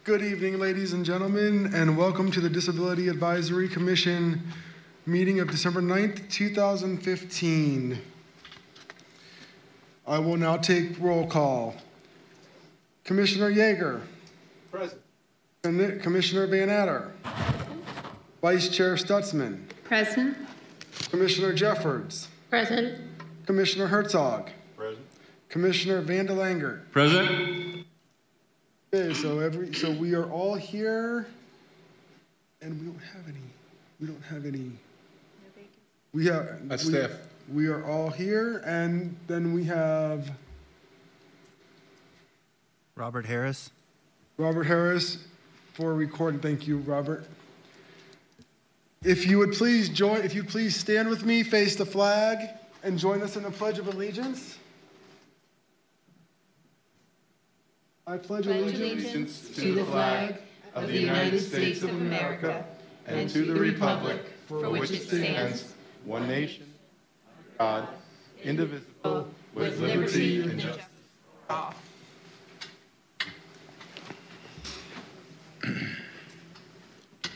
Good evening, ladies and gentlemen, and welcome to the Disability Advisory Commission meeting of December 9th, 2015. I will now take roll call. Commissioner Yeager. Present. Commissioner Van Adder. Vice Chair Stutzman. Present. Commissioner Jeffords. Present. Commissioner Herzog. Present. Commissioner Van de Langer. Present. Okay, so we are all here, and we don't have any. Staff. We are all here, and then we have Robert Harris. Robert Harris for recording. Thank you, Robert. If you please stand with me, face the flag, and join us in the Pledge of Allegiance. I pledge allegiance to the flag of the United States of America and to the republic for which it stands, one nation, God, indivisible, with liberty and justice for all.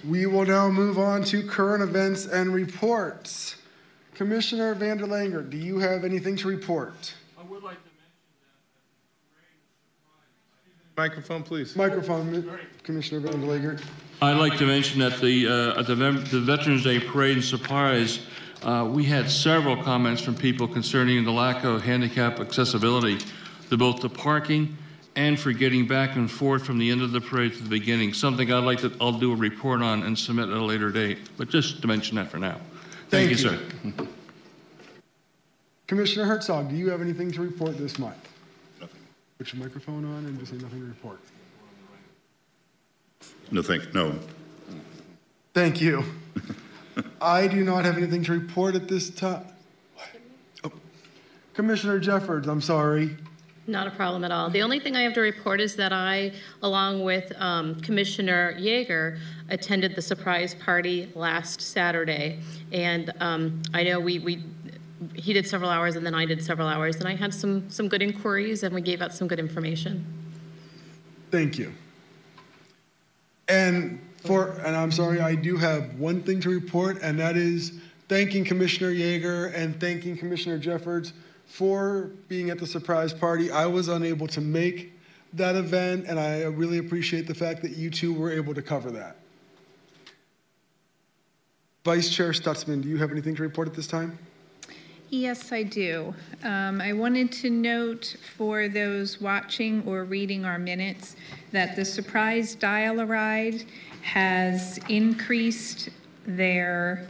We will now move on to current events and reports. Commissioner Van der Langer, do you have anything to report? I would like to mention that Microphone, please. Microphone, Commissioner Van der Langer. I'd like to mention that at the Veterans Day Parade and Surprise, we had several comments from people concerning the lack of handicap accessibility to both the parking and for getting back and forth from the end of the parade to the beginning. Something I'll do a report on and submit at a later date. But just to mention that for now. Thank you, sir. Commissioner Herzog, do you have anything to report this month? Nothing. Put your microphone on and just say nothing to report. No. Thank you. I do not have anything to report at this time. Oh. Commissioner Jeffords, I'm sorry. Not a problem at all. The only thing I have to report is that I, along with Commissioner Yeager, attended the surprise party last Saturday. And I know he did several hours and then I did several hours. And I had some good inquiries and we gave out some good information. Thank you. And I'm sorry, I do have one thing to report, and that is thanking Commissioner Yeager and thanking Commissioner Jeffords for being at the surprise party. I was unable to make that event, and I really appreciate the fact that you two were able to cover that. Vice Chair Stutzman, do you have anything to report at this time? Yes, I do. I wanted to note for those watching or reading our minutes that the surprise dial-a-ride has increased their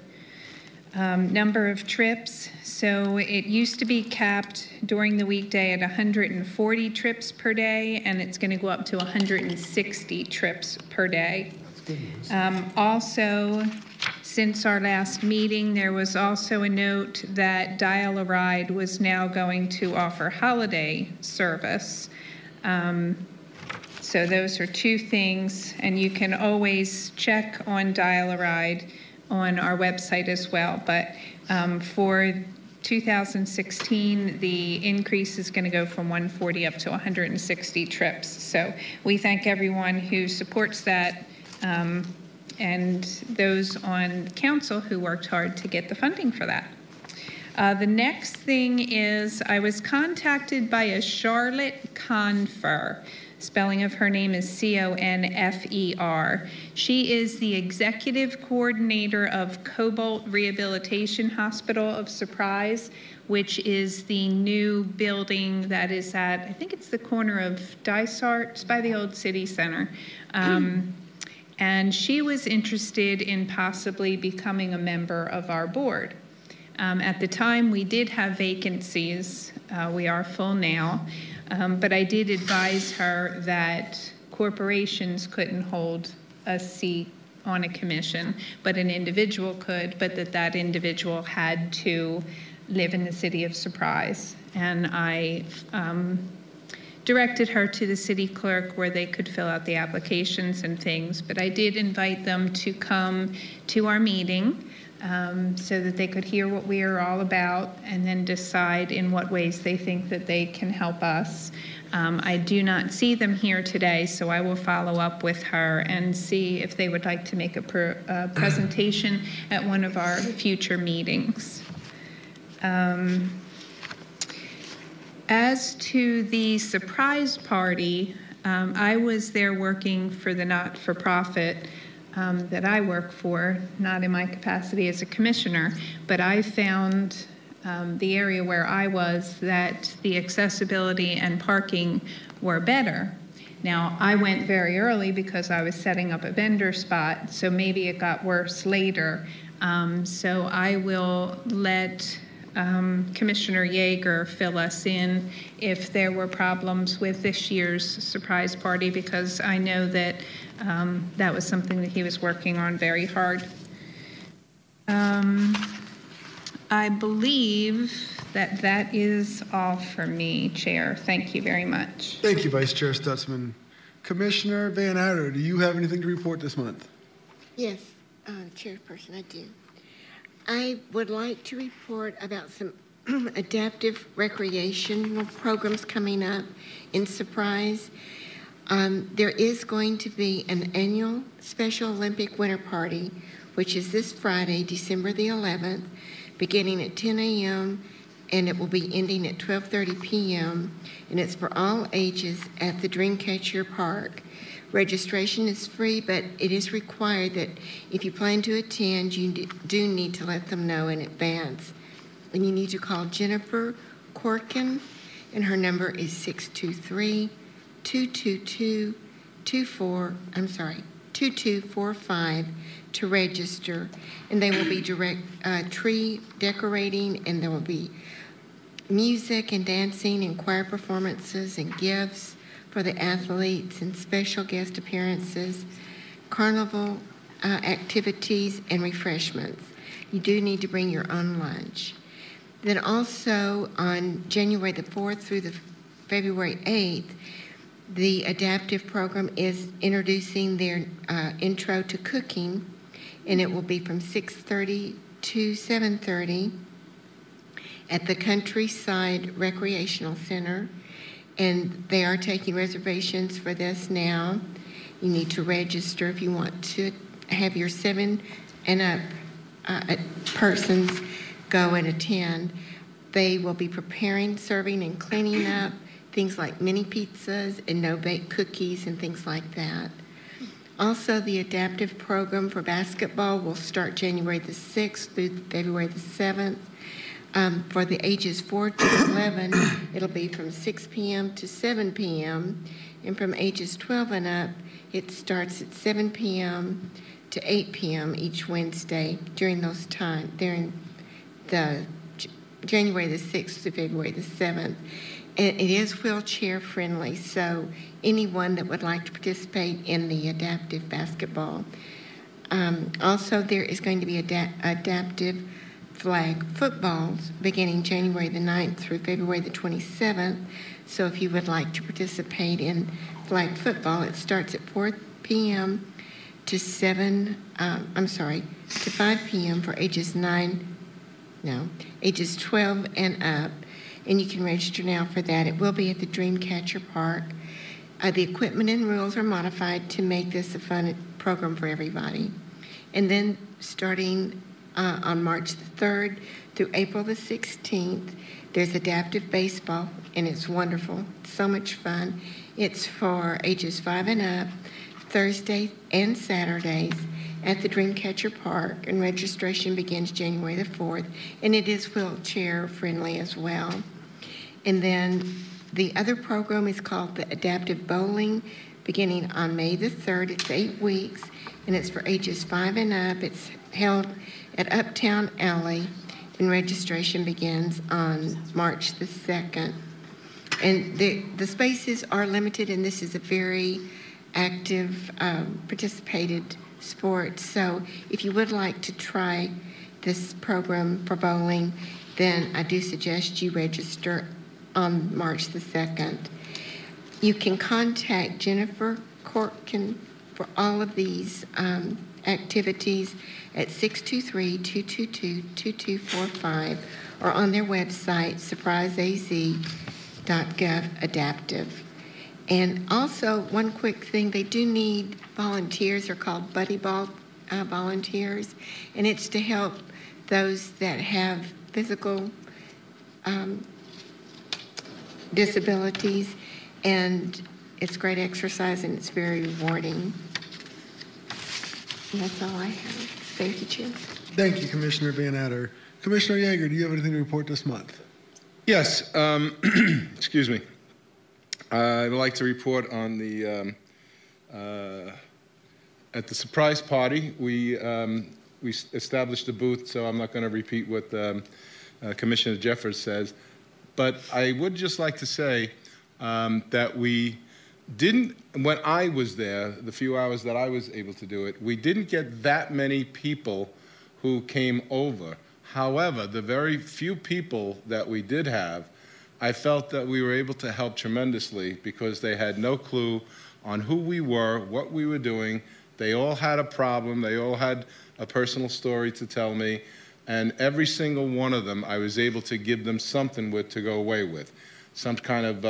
number of trips. So it used to be capped during the weekday at 140 trips per day, and it's going to go up to 160 trips per day. Also, since our last meeting, there was also a note that Dial-a-Ride was now going to offer holiday service. So those are two things, and you can always check on Dial-a-Ride on our website as well. But for 2016, the increase is going to go from 140 up to 160 trips. So we thank everyone who supports that. And those on council who worked hard to get the funding for that. The next thing is I was contacted by a Charlotte Confer. Spelling of her name is C-O-N-F-E-R. She is the executive coordinator of Cobalt Rehabilitation Hospital of Surprise, which is the new building that is at, I think it's the corner of Dysart. It's by the old city center. And she was interested in possibly becoming a member of our board. At the time, we did have vacancies. We are full now. But I did advise her that corporations couldn't hold a seat on a commission, but an individual could, but that individual had to live in the city of Surprise. And I directed her to the city clerk where they could fill out the applications and things. But I did invite them to come to our meeting so that they could hear what we are all about and then decide in what ways they think that they can help us. I do not see them here today, so I will follow up with her and see if they would like to make a presentation at one of our future meetings. As to the surprise party, I was there working for the not-for-profit that I work for, not in my capacity as a commissioner, but I found the area where I was that the accessibility and parking were better. Now, I went very early because I was setting up a vendor spot, so maybe it got worse later. So I will let Commissioner Yeager fill us in if there were problems with this year's surprise party, because I know that that was something that he was working on very hard. I believe that that is all for me, Chair. Thank you very much. Thank you, Vice Chair Stutzman. Commissioner Van Adder, do you have anything to report this month? Yes, Chairperson, I do. I would like to report about some adaptive recreational programs coming up in Surprise. There is going to be an annual Special Olympic Winter Party, which is this Friday, December the 11th, beginning at 10 a.m., and it will be ending at 12:30 p.m., and it's for all ages at the Dreamcatcher Park. Registration is free, but it is required that if you plan to attend, you do need to let them know in advance. And you need to call Jennifer Corkin, and her number is 623-222-2245 to register. And they will be tree decorating, and there will be music and dancing and choir performances and gifts for the athletes and special guest appearances, carnival activities, and refreshments. You do need to bring your own lunch. Then also on January the 4th through the February 8th, the adaptive program is introducing their intro to cooking, and it will be from 6:30 to 7:30 at the Countryside Recreational Center. And they are taking reservations for this now. You need to register if you want to have your 7 and up persons go and attend. They will be preparing, serving, and cleaning up things like mini pizzas and no-bake cookies and things like that. Also, the adaptive program for basketball will start January the 6th through February the 7th. For the ages 4 to 11, it'll be from 6 p.m. to 7 p.m. And from ages 12 and up, it starts at 7 p.m. to 8 p.m. each Wednesday during those times, during the January the 6th to February the 7th. And it is wheelchair friendly, so anyone that would like to participate in the adaptive basketball. Also, there is going to be adaptive flag footballs beginning January the 9th through February the 27th. So if you would like to participate in flag football, it starts at 4 p.m. to 5 p.m. for ages 12 and up. And you can register now for that. It will be at the Dreamcatcher Park. The equipment and rules are modified to make this a fun program for everybody. And then starting on March the 3rd through April the 16th, there's adaptive baseball, and it's wonderful. It's so much fun. It's for ages 5 and up, Thursday and Saturdays at the Dreamcatcher Park, and registration begins January the 4th, and it is wheelchair friendly as well. And then the other program is called the Adaptive Bowling, beginning on May the 3rd. It's 8 weeks, and it's for ages 5 and up. It's held at Uptown Alley, and registration begins on March the 2nd. And the spaces are limited, and this is a very active, participated sport. So if you would like to try this program for bowling, then I do suggest you register on March the 2nd. You can contact Jennifer Corkin for all of these activities at 623-222-2245 or on their website, surpriseaz.org. adaptive. And also, one quick thing, they do need volunteers. They're called buddy volunteers, and it's to help those that have physical disabilities, and it's great exercise and it's very rewarding. And that's all I have. Thank you, Chair. Thank you, Commissioner Van Adder. Commissioner Yeager, do you have anything to report this month? Yes. Excuse me. I would like to report on the at the surprise party. We established a booth, so I'm not going to repeat what Commissioner Jeffers says. But I would just like to say that we didn't, when I was there, the few hours that I was able to do it, we didn't get that many people who came over. However, the very few people that we did have, I felt that we were able to help tremendously because they had no clue on who we were, what we were doing. They all had a problem. They all had a personal story to tell me. And every single one of them, I was able to give them something to go away with, some kind of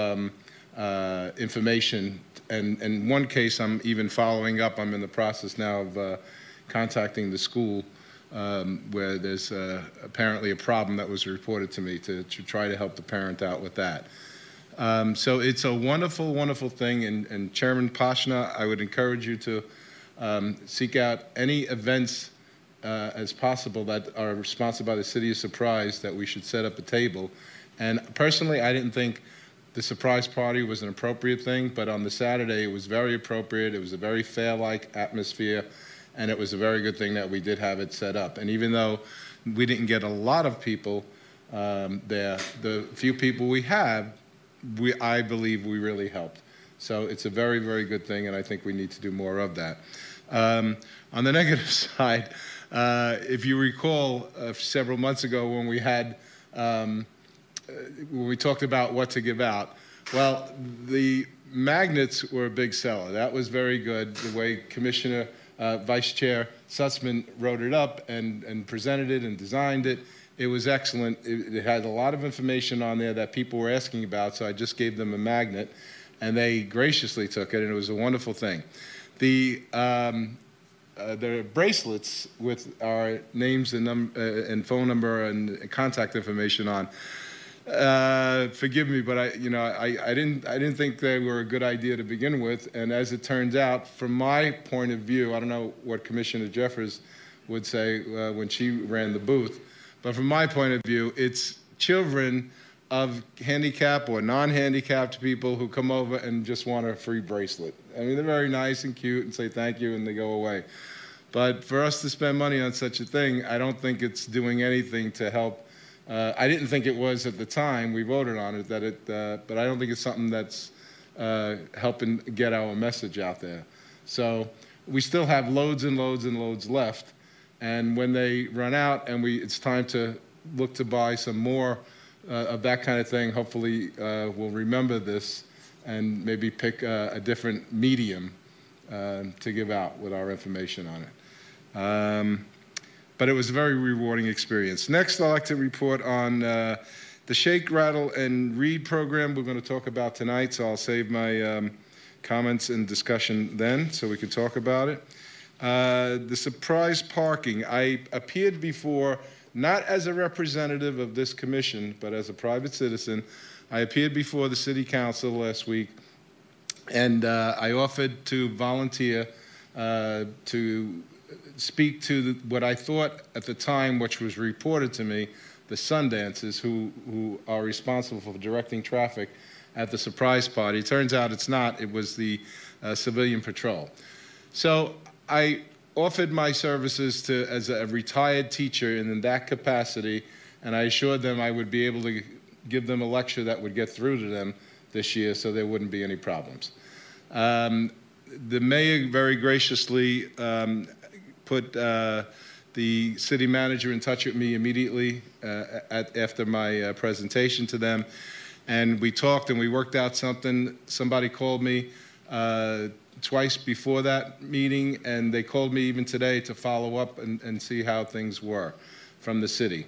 information. And in one case, I'm even following up. I'm in the process now of contacting the school where there's apparently a problem that was reported to me to try to help the parent out with that. So it's a wonderful, wonderful thing. And Chairman Pashna, I would encourage you to seek out any events as possible that are sponsored by the City of Surprise that we should set up a table. And personally, I didn't think the surprise party was an appropriate thing, but on the Saturday it was very appropriate. It was a very fair-like atmosphere, and it was a very good thing that we did have it set up. And even though we didn't get a lot of people there, the few people we have, I believe we really helped. So it's a very, very good thing, and I think we need to do more of that. On the negative side, if you recall several months ago when we had when we talked about what to give out, well, the magnets were a big seller. That was very good, the way Commissioner Vice Chair Sussman wrote it up and presented it and designed it. It was excellent. It had a lot of information on there that people were asking about, so I just gave them a magnet, and they graciously took it, and it was a wonderful thing. The bracelets with our names and phone number and contact information on. Forgive me, but I didn't think they were a good idea to begin with. And as it turns out, from my point of view, I don't know what Commissioner Jeffers would say when she ran the booth, but from my point of view, it's children of handicapped or non-handicapped people who come over and just want a free bracelet. I mean, they're very nice and cute and say thank you and they go away. But for us to spend money on such a thing, I don't think it's doing anything to help. I didn't think it was at the time we voted on it, but I don't think it's something that's helping get our message out there. So we still have loads and loads and loads left. And when they run out and it's time to look to buy some more of that kind of thing, hopefully we'll remember this and maybe pick a different medium to give out with our information on it. But it was a very rewarding experience. Next, I'd like to report on the Shake, Rattle, and Read program we're going to talk about tonight, so I'll save my comments and discussion then so we can talk about it. The surprise parking. I appeared before, not as a representative of this commission, but as a private citizen. I appeared before the City Council last week, and I offered to volunteer to speak to what I thought at the time, which was reported to me, the Sundancers who are responsible for directing traffic at the surprise party. It turns out it's not. It was the civilian patrol. So I offered my services as a retired teacher in that capacity, and I assured them I would be able to give them a lecture that would get through to them this year so there wouldn't be any problems. The mayor very graciously put the city manager in touch with me immediately after my presentation to them, and we talked and we worked out something. Somebody called me twice before that meeting, and they called me even today to follow up and see how things were from the city.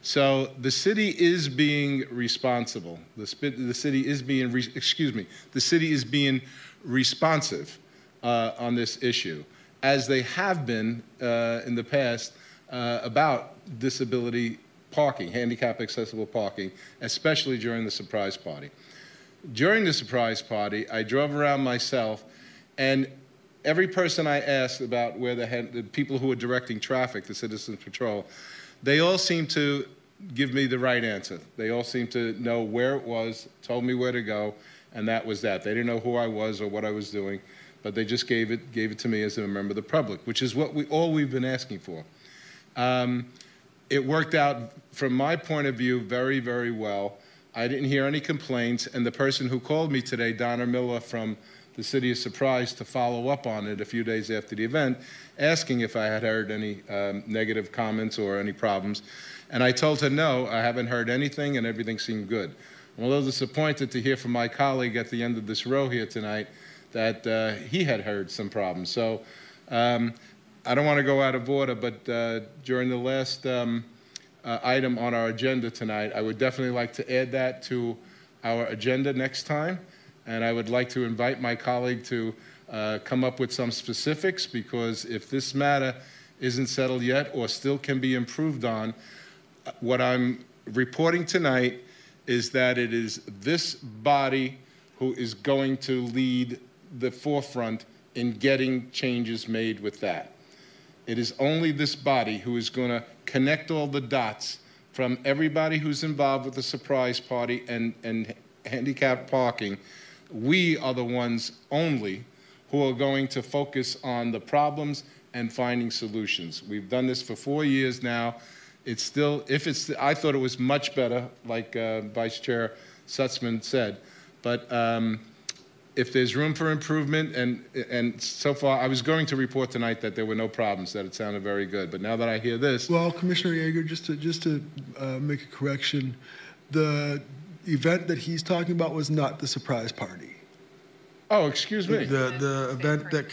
So the city is being responsible. The city is being, the city is being responsive on this issue, as they have been in the past about disability parking, handicap accessible parking, especially during the surprise party. During the surprise party, I drove around myself, and every person I asked about where the people who were directing traffic, the Citizens Patrol, they all seemed to give me the right answer. They all seemed to know where it was, told me where to go, and that was that. They didn't know who I was or what I was doing, but they just gave it to me as a member of the public, which is what we've been asking for. It worked out, from my point of view, very, very well. I didn't hear any complaints, and the person who called me today, Donna Miller from the City of Surprise, to follow up on it a few days after the event, asking if I had heard any negative comments or any problems. And I told her, no, I haven't heard anything, and everything seemed good. I'm a little disappointed to hear from my colleague at the end of this row here tonight that he had heard some problems. So I don't want to go out of order, but during the last item on our agenda tonight, I would definitely like to add that to our agenda next time. And I would like to invite my colleague to come up with some specifics, because if this matter isn't settled yet or still can be improved on, what I'm reporting tonight is that it is this body who is going to lead the forefront in getting changes made with that. It is only this body who is going to connect all the dots from everybody who's involved with the surprise party and handicap parking. We are the ones only who are going to focus on the problems and finding solutions. We've done this for 4 years now. It's still, I thought it was much better, like Vice Chair Sutsman said, but if there's room for improvement, and so far, I was going to report tonight that there were no problems, that it sounded very good, but now that I hear this. Well, Commissioner Yeager, just to make a correction, the event that he's talking about was not the surprise party. Oh, excuse me. The event that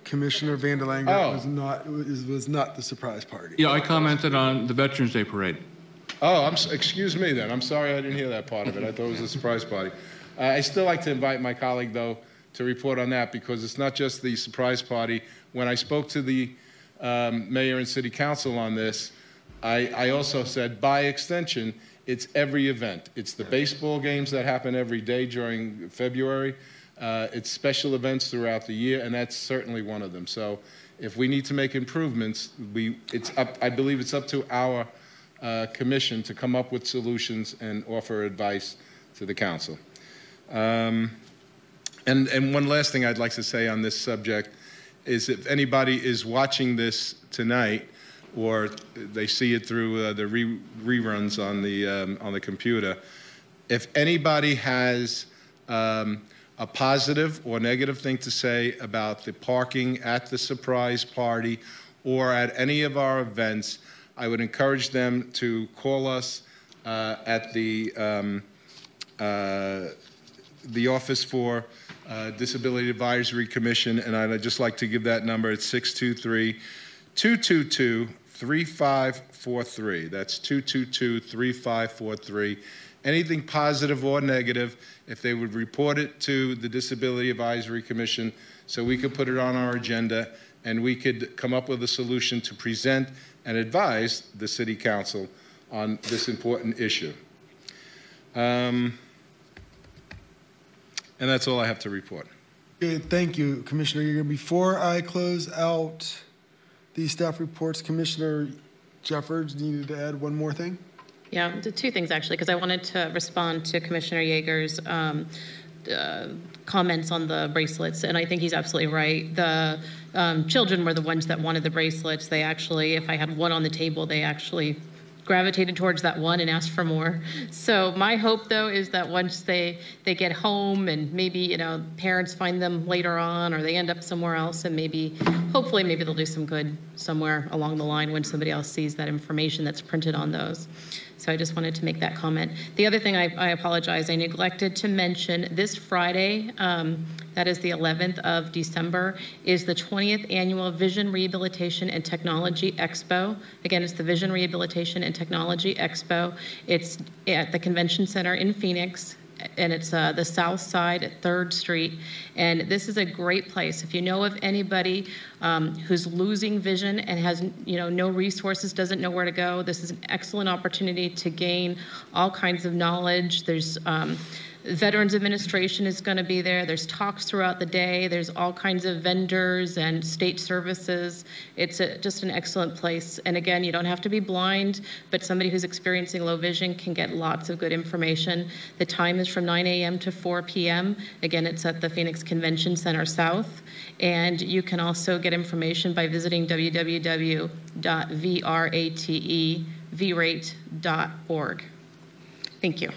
Commissioner Vandelanger was not the surprise party. Yeah, I commented on the Veterans Day Parade. Oh, excuse me then. I'm sorry I didn't hear that part of it. I thought it was a surprise party. I still like to invite my colleague, though, to report on that, because it's not just the surprise party. When I spoke to the mayor and city council on this, I also said, by extension, it's every event. It's the baseball games that happen every day during February. It's special events throughout the year, and that's certainly one of them. So if we need to make improvements, I believe it's up to our commission to come up with solutions and offer advice to the council. And one last thing I'd like to say on this subject is, if anybody is watching this tonight, or they see it through the reruns on the computer, if anybody has a positive or negative thing to say about the parking at the surprise party or at any of our events, I would encourage them to call us at the Office for Disability Advisory Commission, and I'd just like to give that number. It's 623-222-3543. That's 222-3543. Anything positive or negative, if they would report it to the Disability Advisory Commission so we could put it on our agenda and we could come up with a solution to present and advise the City Council on this important issue. And that's all I have to report. Good, thank you, Commissioner Yeager. Before I close out the staff reports, Commissioner Jeffords needed to add one more thing. Yeah, two things actually, because I wanted to respond to Commissioner Yeager's comments on the bracelets, and I think he's absolutely right. The children were the ones that wanted the bracelets. They actually, if I had one on the table, they actually gravitated towards that one and asked for more. So my hope, though, is that once they get home and maybe, parents find them later on, or they end up somewhere else, and hopefully they'll do some good somewhere along the line when somebody else sees that information that's printed on those. So I just wanted to make that comment. The other thing, I apologize, I neglected to mention this Friday, that is the 11th of December, is the 20th Annual Vision Rehabilitation and Technology Expo. Again, it's the Vision Rehabilitation and Technology Expo. It's at the Convention Center in Phoenix, and it's the south side at 3rd Street. And this is a great place. If you know of anybody who's losing vision and has no resources, doesn't know where to go, this is an excellent opportunity to gain all kinds of knowledge. There's Veterans Administration is going to be there. There's talks throughout the day. There's all kinds of vendors and state services. It's just an excellent place. And again, you don't have to be blind, but somebody who's experiencing low vision can get lots of good information. The time is from 9 a.m. to 4 p.m. Again, it's at the Phoenix Convention Center South. And you can also get information by visiting www.vratevrate.org. Thank you.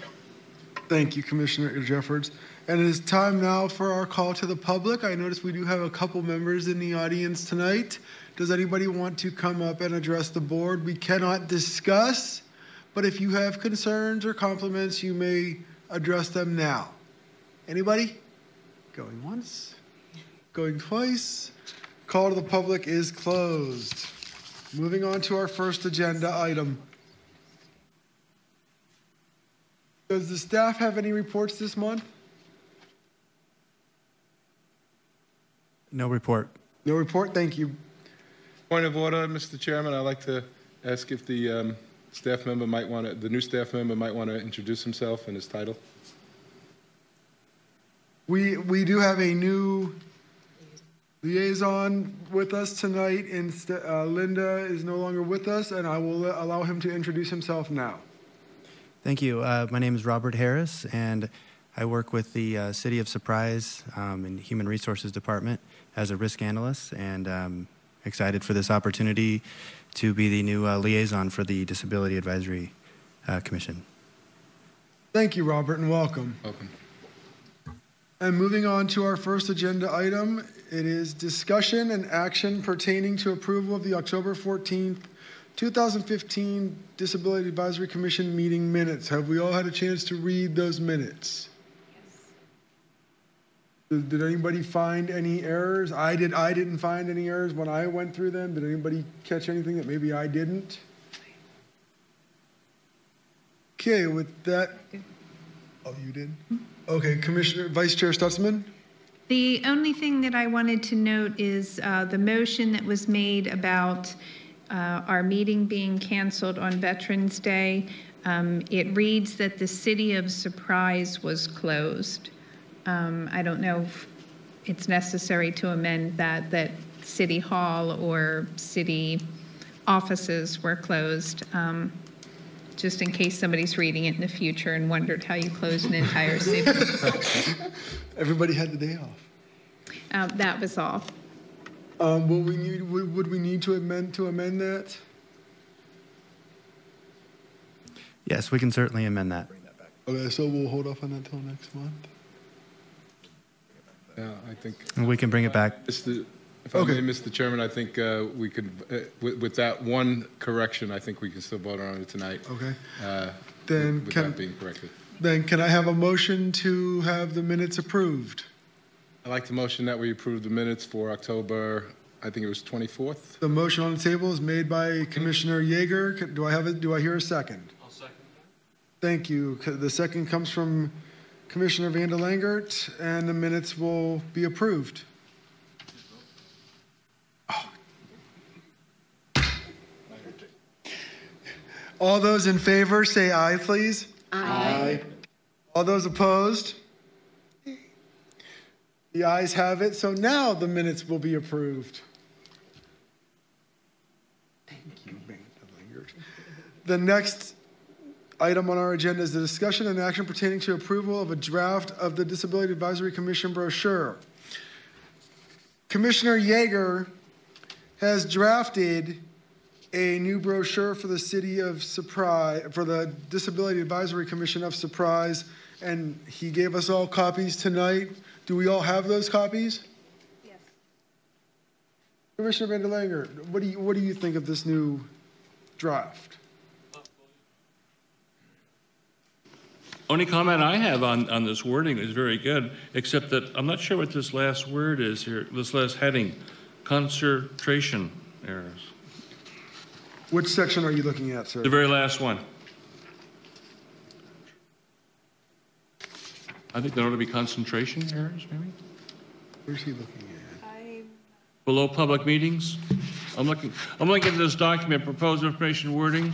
Thank you, Commissioner Jeffords. And it is time now for our call to the public. I notice we do have a couple members in the audience tonight. Does anybody want to come up and address the board? We cannot discuss, but if you have concerns or compliments, you may address them now. Anybody? Going once, going twice. Call to the public is closed. Moving on to our first agenda item. Does the staff have any reports this month? No report. No report, thank you. Point of order, Mr. Chairman. I'd like to ask if the the new staff member might want to introduce himself and his title. We do have a new liaison with us tonight, and Linda is no longer with us, and I will allow him to introduce himself now. Thank you. My name is Robert Harris, and I work with the City of Surprise in Human Resources Department as a risk analyst, and excited for this opportunity to be the new liaison for the Disability Advisory Commission. Thank you, Robert, and welcome. Welcome. And moving on to our first agenda item, it is discussion and action pertaining to approval of the October 14th, 2015 Disability Advisory Commission meeting minutes. Have we all had a chance to read those minutes? Yes. Did anybody find any errors? I didn't find any errors when I went through them. Did anybody catch anything that maybe I didn't? Okay, with that. Oh, you did? Okay, Vice Chair Stutzman? The only thing that I wanted to note is the motion that was made about our meeting being canceled on Veterans Day. It reads that the City of Surprise was closed. I don't know if it's necessary to amend that City Hall or city offices were closed, just in case somebody's reading it in the future and wondered how you close an entire city. Everybody had the day off. That was all. Would we need to amend that? Yes, we can certainly amend that. Okay, so we'll hold off on that until next month. Yeah, I think. And we can bring it back. If I may, Mr. Chairman, I think we could, with that one correction, I think we can still vote on it tonight. Okay. With that being corrected. Then can I have a motion to have the minutes approved? I'd like to motion that we approve the minutes for October, I think it was 24th. The motion on the table is made by Commissioner Yeager. Do I hear a second? I'll second that. Thank you. The second comes from Commissioner Vanda Langert, and the minutes will be approved. Oh. All those in favor say aye, please. Aye. All those opposed? The ayes have it, so now the minutes will be approved. Thank you, Vanda Langert. The next item on our agenda is the discussion and action pertaining to approval of a draft of the Disability Advisory Commission brochure. Commissioner Yeager has drafted a new brochure for the City of Surprise, for the Disability Advisory Commission of Surprise, and he gave us all copies tonight. Do we all have those copies? Yes. Commissioner Vanda Langert, what do you think of this new draft? Only comment I have on this wording is very good, except that I'm not sure what this last word is here, this last heading, concentration errors. Which section are you looking at, sir? The very last one. I think there ought to be concentration errors, maybe? Where's he looking at? Below public meetings? I'm looking at this document, proposed information wording.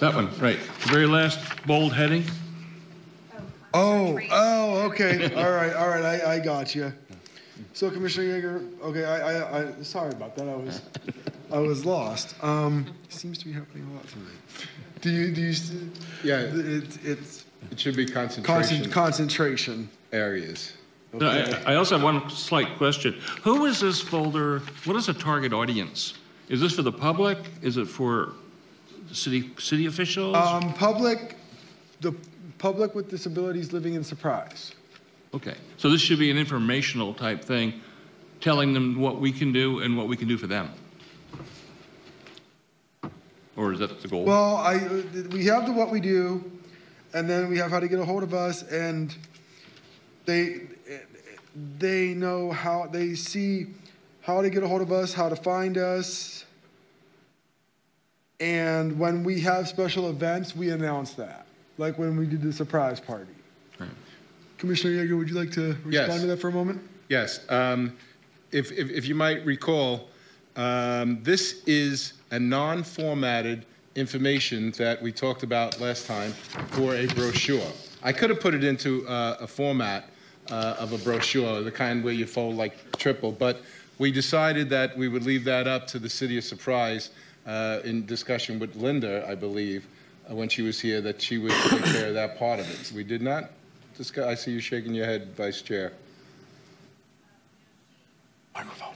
That one, right. The very last bold heading. Oh, okay. All right. I got you. So, Commissioner Yeager, okay, I sorry about that. I was lost. Seems to be happening a lot tonight. Do you? Yeah. It should be concentration. Concentration areas. Okay. I also have one slight question. Who is this folder? What is the target audience? Is this for the public? Is it for city officials? The public with disabilities living in Surprise. Okay, so this should be an informational type thing, telling them what we can do and what we can do for them. Or is that the goal? Well, we have the what we do, and then we have how to get a hold of us, and they know how, they see how to get a hold of us, how to find us, and when we have special events, we announce that, like when we did the surprise party. Right. Commissioner Yeager, would you like to respond to that for a moment? Yes. If you might recall, this is a non-formatted information that we talked about last time for a brochure. I could have put it into a format of a brochure, the kind where you fold like triple, but we decided that we would leave that up to the City of Surprise in discussion with Linda, I believe, when she was here, that she would take care of that part of it. We did not discuss. I see you shaking your head, Vice Chair. Microphone.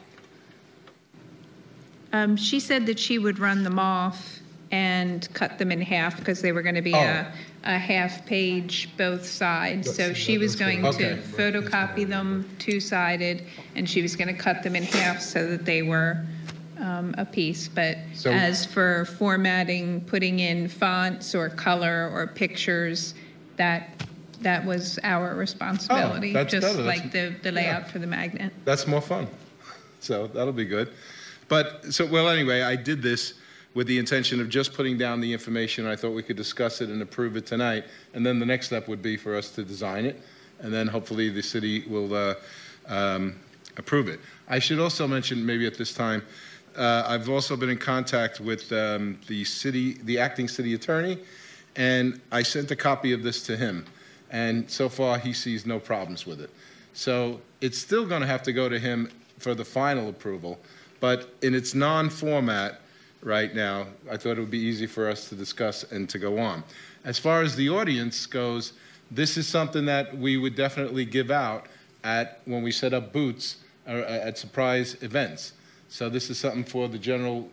She said that she would run them off and cut them in half because they were going to be a half page both sides. So she was going to photocopy them two-sided, and she was going to cut them in half so that they were a piece. But as for formatting, putting in fonts or color or pictures, that was our responsibility, just like the layout for the magnet. That's more fun. So that'll be good. But, anyway, I did this with the intention of just putting down the information. I thought we could discuss it and approve it tonight. And then the next step would be for us to design it. And then hopefully the city will approve it. I should also mention, maybe at this time, I've also been in contact with the acting city attorney, and I sent a copy of this to him. And so far, he sees no problems with it. So it's still going to have to go to him for the final approval. But in its non-format right now, I thought it would be easy for us to discuss and to go on. As far as the audience goes, this is something that we would definitely give out when we set up booths at surprise events. So this is something for the general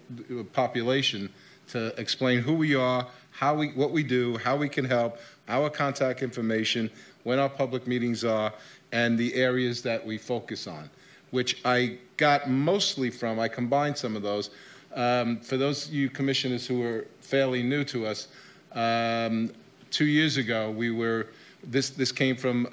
population to explain who we are, what we do, how we can help, our contact information, when our public meetings are, and the areas that we focus on, which I got mostly from, I combined some of those. For those of you commissioners who are fairly new to us, 2 years ago, this came from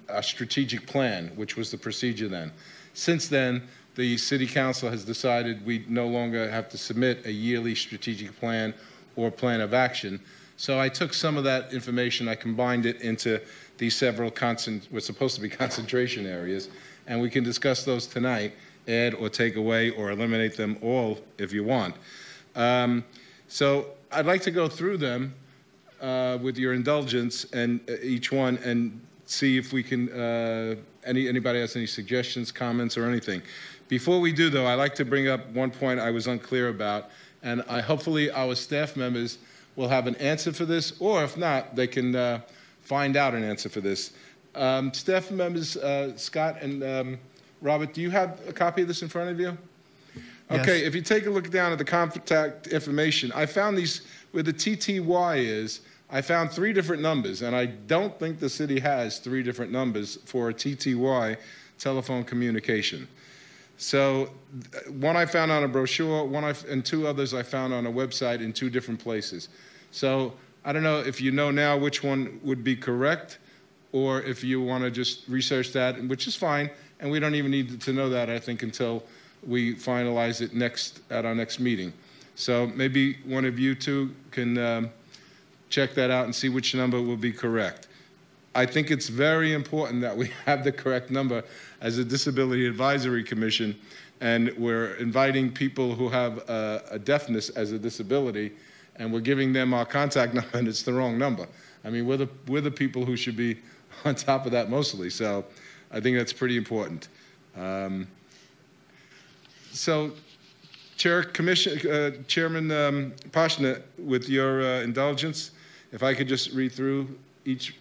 a strategic plan, which was the procedure then. Since then, the City Council has decided we no longer have to submit a yearly strategic plan or plan of action. So I took some of that information, I combined it into these several what's supposed to be concentration areas, and we can discuss those tonight, add or take away or eliminate them all if you want. So I'd like to go through them with your indulgence and each one and see if we can, anybody has any suggestions, comments, or anything. Before we do, though, I'd like to bring up one point I was unclear about, and hopefully our staff members will have an answer for this, or if not, they can find out an answer for this. Staff members, Scott and Robert, do you have a copy of this in front of you? Okay, yes. If you take a look down at the contact information, I found these, where the TTY is, I found 3 different numbers, and I don't think the city has 3 different numbers for a TTY telephone communication. So one I found on a brochure, and 2 others I found on a website in 2 different places. So I don't know if you know now which one would be correct, or if you want to just research that, which is fine, and we don't even need to know that, I think, until we finalize it at our next meeting. So maybe one of you two can check that out and see which number will be correct. I think it's very important that we have the correct number as a Disability Advisory Commission, and we're inviting people who have a deafness as a disability, and we're giving them our contact number, and it's the wrong number. I mean, we're the people who should be on top of that mostly, so I think that's pretty important. So, Chairman Pashna, with your indulgence, if I could just read through each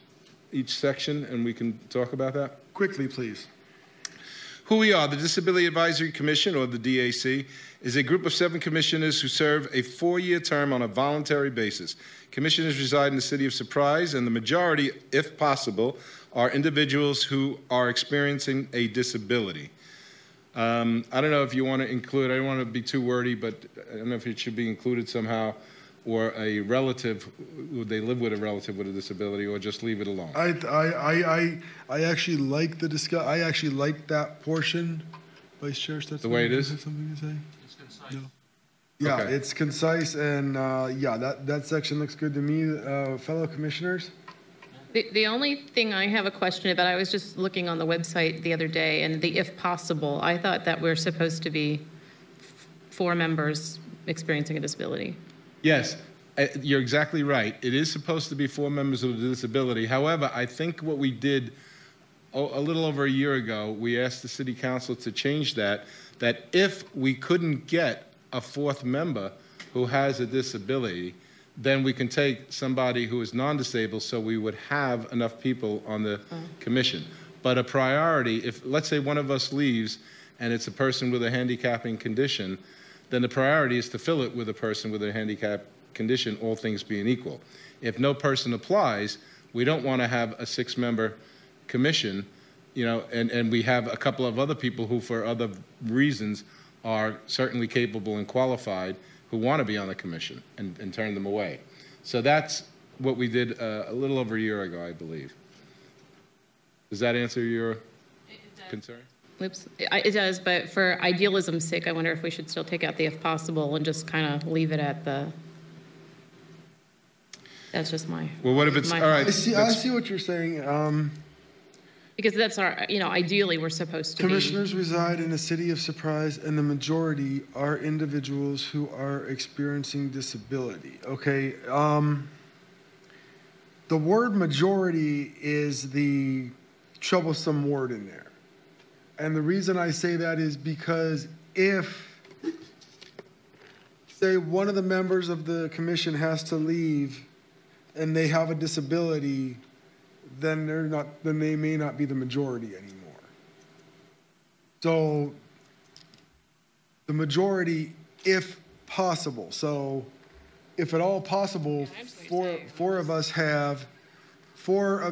section and we can talk about that? Quickly, please. Who we are, the Disability Advisory Commission, or the DAC, is a group of 7 commissioners who serve a 4-year term on a voluntary basis. Commissioners reside in the city of Surprise, and the majority, if possible, are individuals who are experiencing a disability. I don't know if you want to include, I don't want to be too wordy, but I don't know if it should be included somehow, or a relative, would they live with a relative with a disability, or just leave it alone? I actually like I actually like that portion. Vice Chair, that's the way it is? Something to say? It's concise. No. Yeah, Okay. it's concise, and yeah, that section looks good to me. Fellow commissioners? The only thing I have a question about, I was just looking on the website the other day, and the if possible, I thought that we're supposed to be 4 members experiencing a disability. Yes, you're exactly right. It is supposed to be 4 members with a disability. However, I think what we did a little over a year ago, we asked the City Council to change that if we couldn't get a 4th member who has a disability, then we can take somebody who is non-disabled, so we would have enough people on the commission. But a priority, if let's say one of us leaves and it's a person with a handicapping condition, then the priority is to fill it with a person with a handicap condition, all things being equal. If no person applies, we don't want to have a 6-member commission, and we have a couple of other people who, for other reasons, are certainly capable and qualified, who want to be on the commission, and turn them away. So that's what we did a little over a year ago, I believe. Does that answer your concern? Oops, it does, but for idealism's sake, I wonder if we should still take out the if possible and just kind of leave it at the, that's just my. Well, what if it's, all right. I see what you're saying. Because that's our, ideally we're supposed to be. Commissioners reside in the city of Surprise, and the majority are individuals who are experiencing disability. Okay, the word majority is the troublesome word in there. And the reason I say that is because if, say, one of the members of the commission has to leave and they have a disability, then they may not be the majority anymore. So the majority, if possible. So if at all possible, four of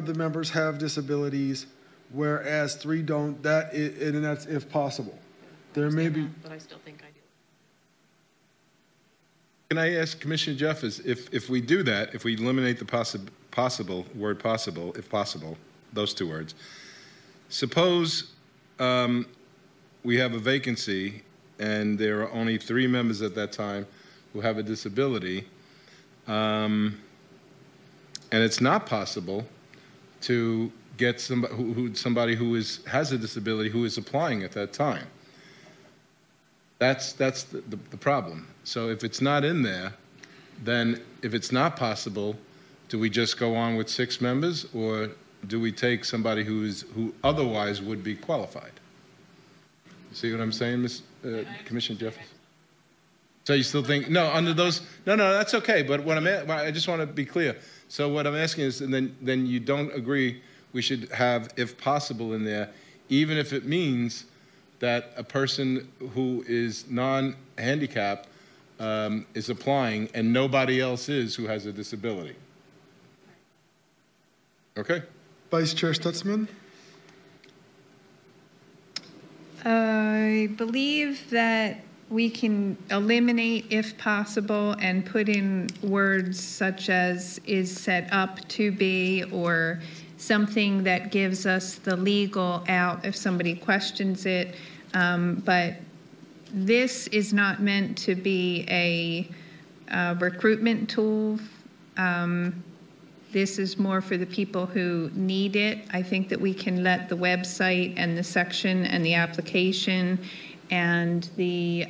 the members have disabilities, whereas 3 don't. And that's if possible. There may be. But I still think I do. Can I ask Commissioner Jeffers, if we do that, if we eliminate the word possible, if possible, those 2 words, suppose we have a vacancy and there are only 3 members at that time who have a disability, and it's not possible to get somebody who has a disability who is applying at that time. That's the problem. So if it's not in there, then if it's not possible, do we just go on with 6 members, or do we take somebody who otherwise would be qualified? See what I'm saying, Commissioner Jeffers? So you still think, no, under those, no, that's okay, but I just want to be clear. So what I'm asking is, and then you don't agree we should have, if possible, in there, even if it means that a person who is non-handicapped is applying and nobody else is who has a disability. Okay? Vice Chair Stutzman? I believe that we can eliminate if possible and put in words such as is set up to be, or something that gives us the legal out if somebody questions it. But this is not meant to be a recruitment tool. This is more for the people who need it. I think that we can let the website and the section and the application and the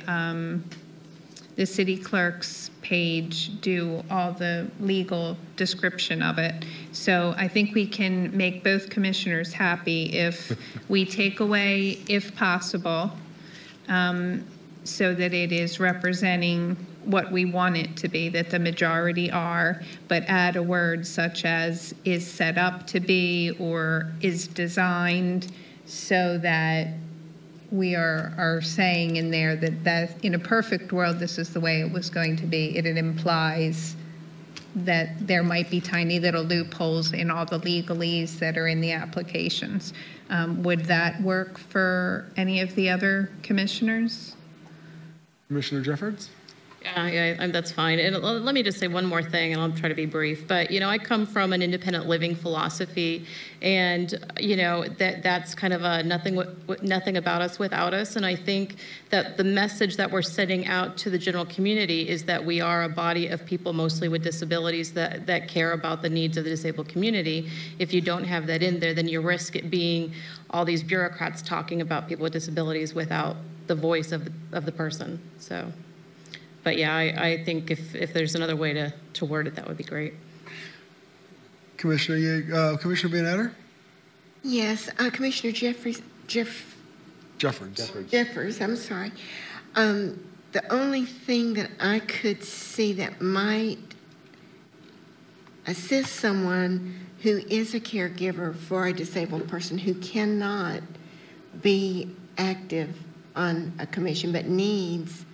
city clerk's page do all the legal description of it. So I think we can make both commissioners happy if we take away, if possible, so that it is representing what we want it to be, that the majority are, but add a word such as is set up to be or is designed, so that we are saying in there that in a perfect world, this is the way it was going to be. It implies that there might be tiny little loopholes in all the legalese that are in the applications. Would that work for any of the other commissioners? Commissioner Jeffords? Yeah, that's fine. And let me just say one more thing, and I'll try to be brief. But, I come from an independent living philosophy, and, that's kind of a nothing about us without us. And I think that the message that we're sending out to the general community is that we are a body of people mostly with disabilities that care about the needs of the disabled community. If you don't have that in there, then you risk it being all these bureaucrats talking about people with disabilities without the voice of the person. So. But yeah, I think if there's another way to word it, that would be great. Commissioner Van Adder? Yes, Commissioner Jeffords. Jeffers, I'm sorry. The only thing that I could see that might assist someone who is a caregiver for a disabled person who cannot be active on a commission but needs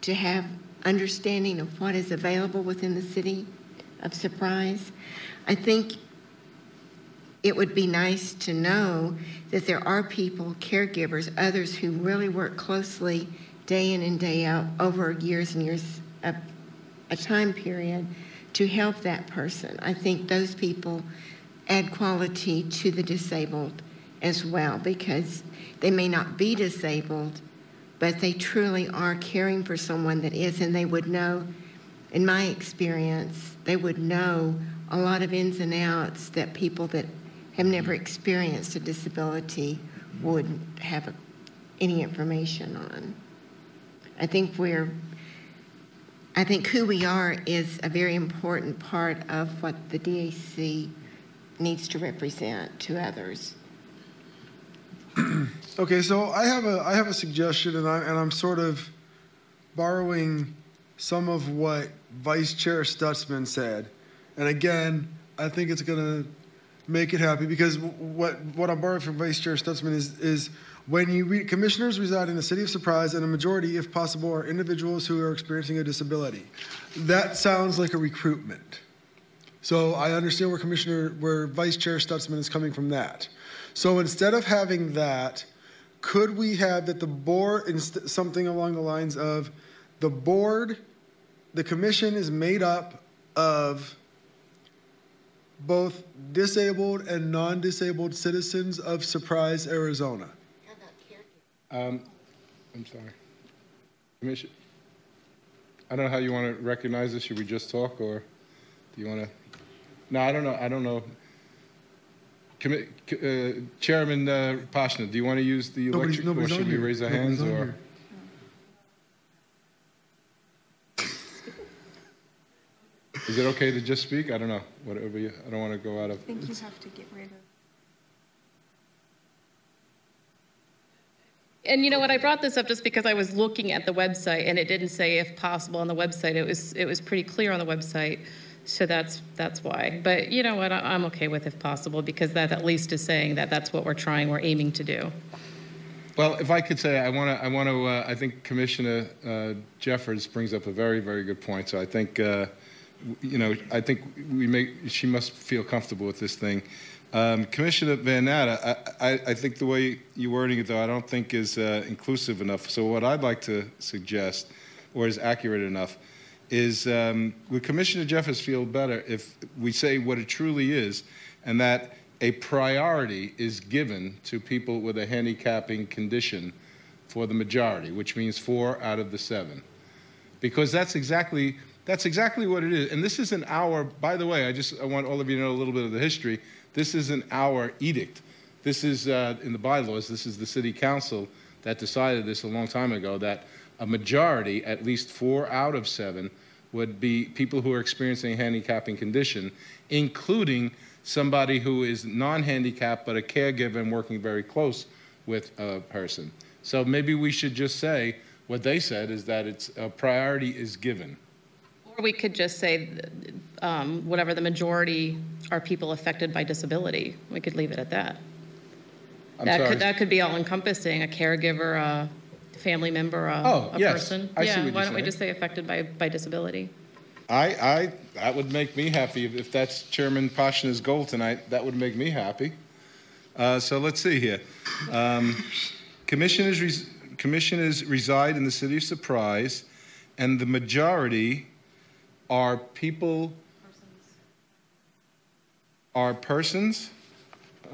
to have understanding of what is available within the city of Surprise. I think it would be nice to know that there are people, caregivers, others who really work closely day in and day out over years and years of a time period to help that person. I think those people add quality to the disabled as well, because they may not be disabled, but they truly are caring for someone that is, and they would know, in my experience, they would know a lot of ins and outs that people that have never experienced a disability wouldn't have any information on. I think who we are is a very important part of what the DAC needs to represent to others. Okay, so I have a suggestion, and I'm sort of borrowing some of what Vice Chair Stutzman said. And again, I think it's going to make it happy, because what I'm borrowing from Vice Chair Stutzman is when you read, commissioners reside in the city of Surprise, and a majority, if possible, are individuals who are experiencing a disability. That sounds like a recruitment. So I understand where Vice Chair Stutzman is coming from that. So instead of having that, could we have that the board, something along the lines of the board, the commission is made up of both disabled and non-disabled citizens of Surprise, Arizona? I'm sorry. Commission, I don't know how you want to recognize this. Should we just talk, or do you want to? No, I don't know. Chairman Pashna, do you want to use the electric, or should we raise our hands, or? Is it okay to just speak? I don't know. Whatever you, I don't want to go out of. I think you have to get rid of. And you know what? I brought this up just because I was looking at the website, and it didn't say if possible on the website. It was pretty clear on the website. So that's why. But you know what? I'm okay with if possible, because that at least is saying that that's what we're aiming to do. Well, if I could say, I think Commissioner Jeffords brings up a very, very good point. So I think, I think she must feel comfortable with this thing. Commissioner Van Natta, I think the way you're wording it, though, I don't think is inclusive enough. So what I'd like to suggest, or is accurate enough, is would Commissioner Jeffers feel better if we say what it truly is, and that a priority is given to people with a handicapping condition for the majority, which means 4 out of the 7. Because that's exactly what it is. And this is by the way, I want all of you to know a little bit of the history. This isn't our edict. This is in the bylaws. This is the city council that decided this a long time ago, that a majority, at least 4 out of 7, would be people who are experiencing a handicapping condition, including somebody who is non-handicapped but a caregiver and working very close with a person. So maybe we should just say what they said, is that it's a priority is given. Or we could just say whatever the majority are people affected by disability. We could leave it at that. That could be all encompassing, a caregiver, a family member, a person. I see what you're why don't we saying. just say affected by disability? That would make me happy. If that's Chairman Pashna's goal tonight, that would make me happy. So let's see here. Commissioners reside in the city of Surprise, and the majority are persons.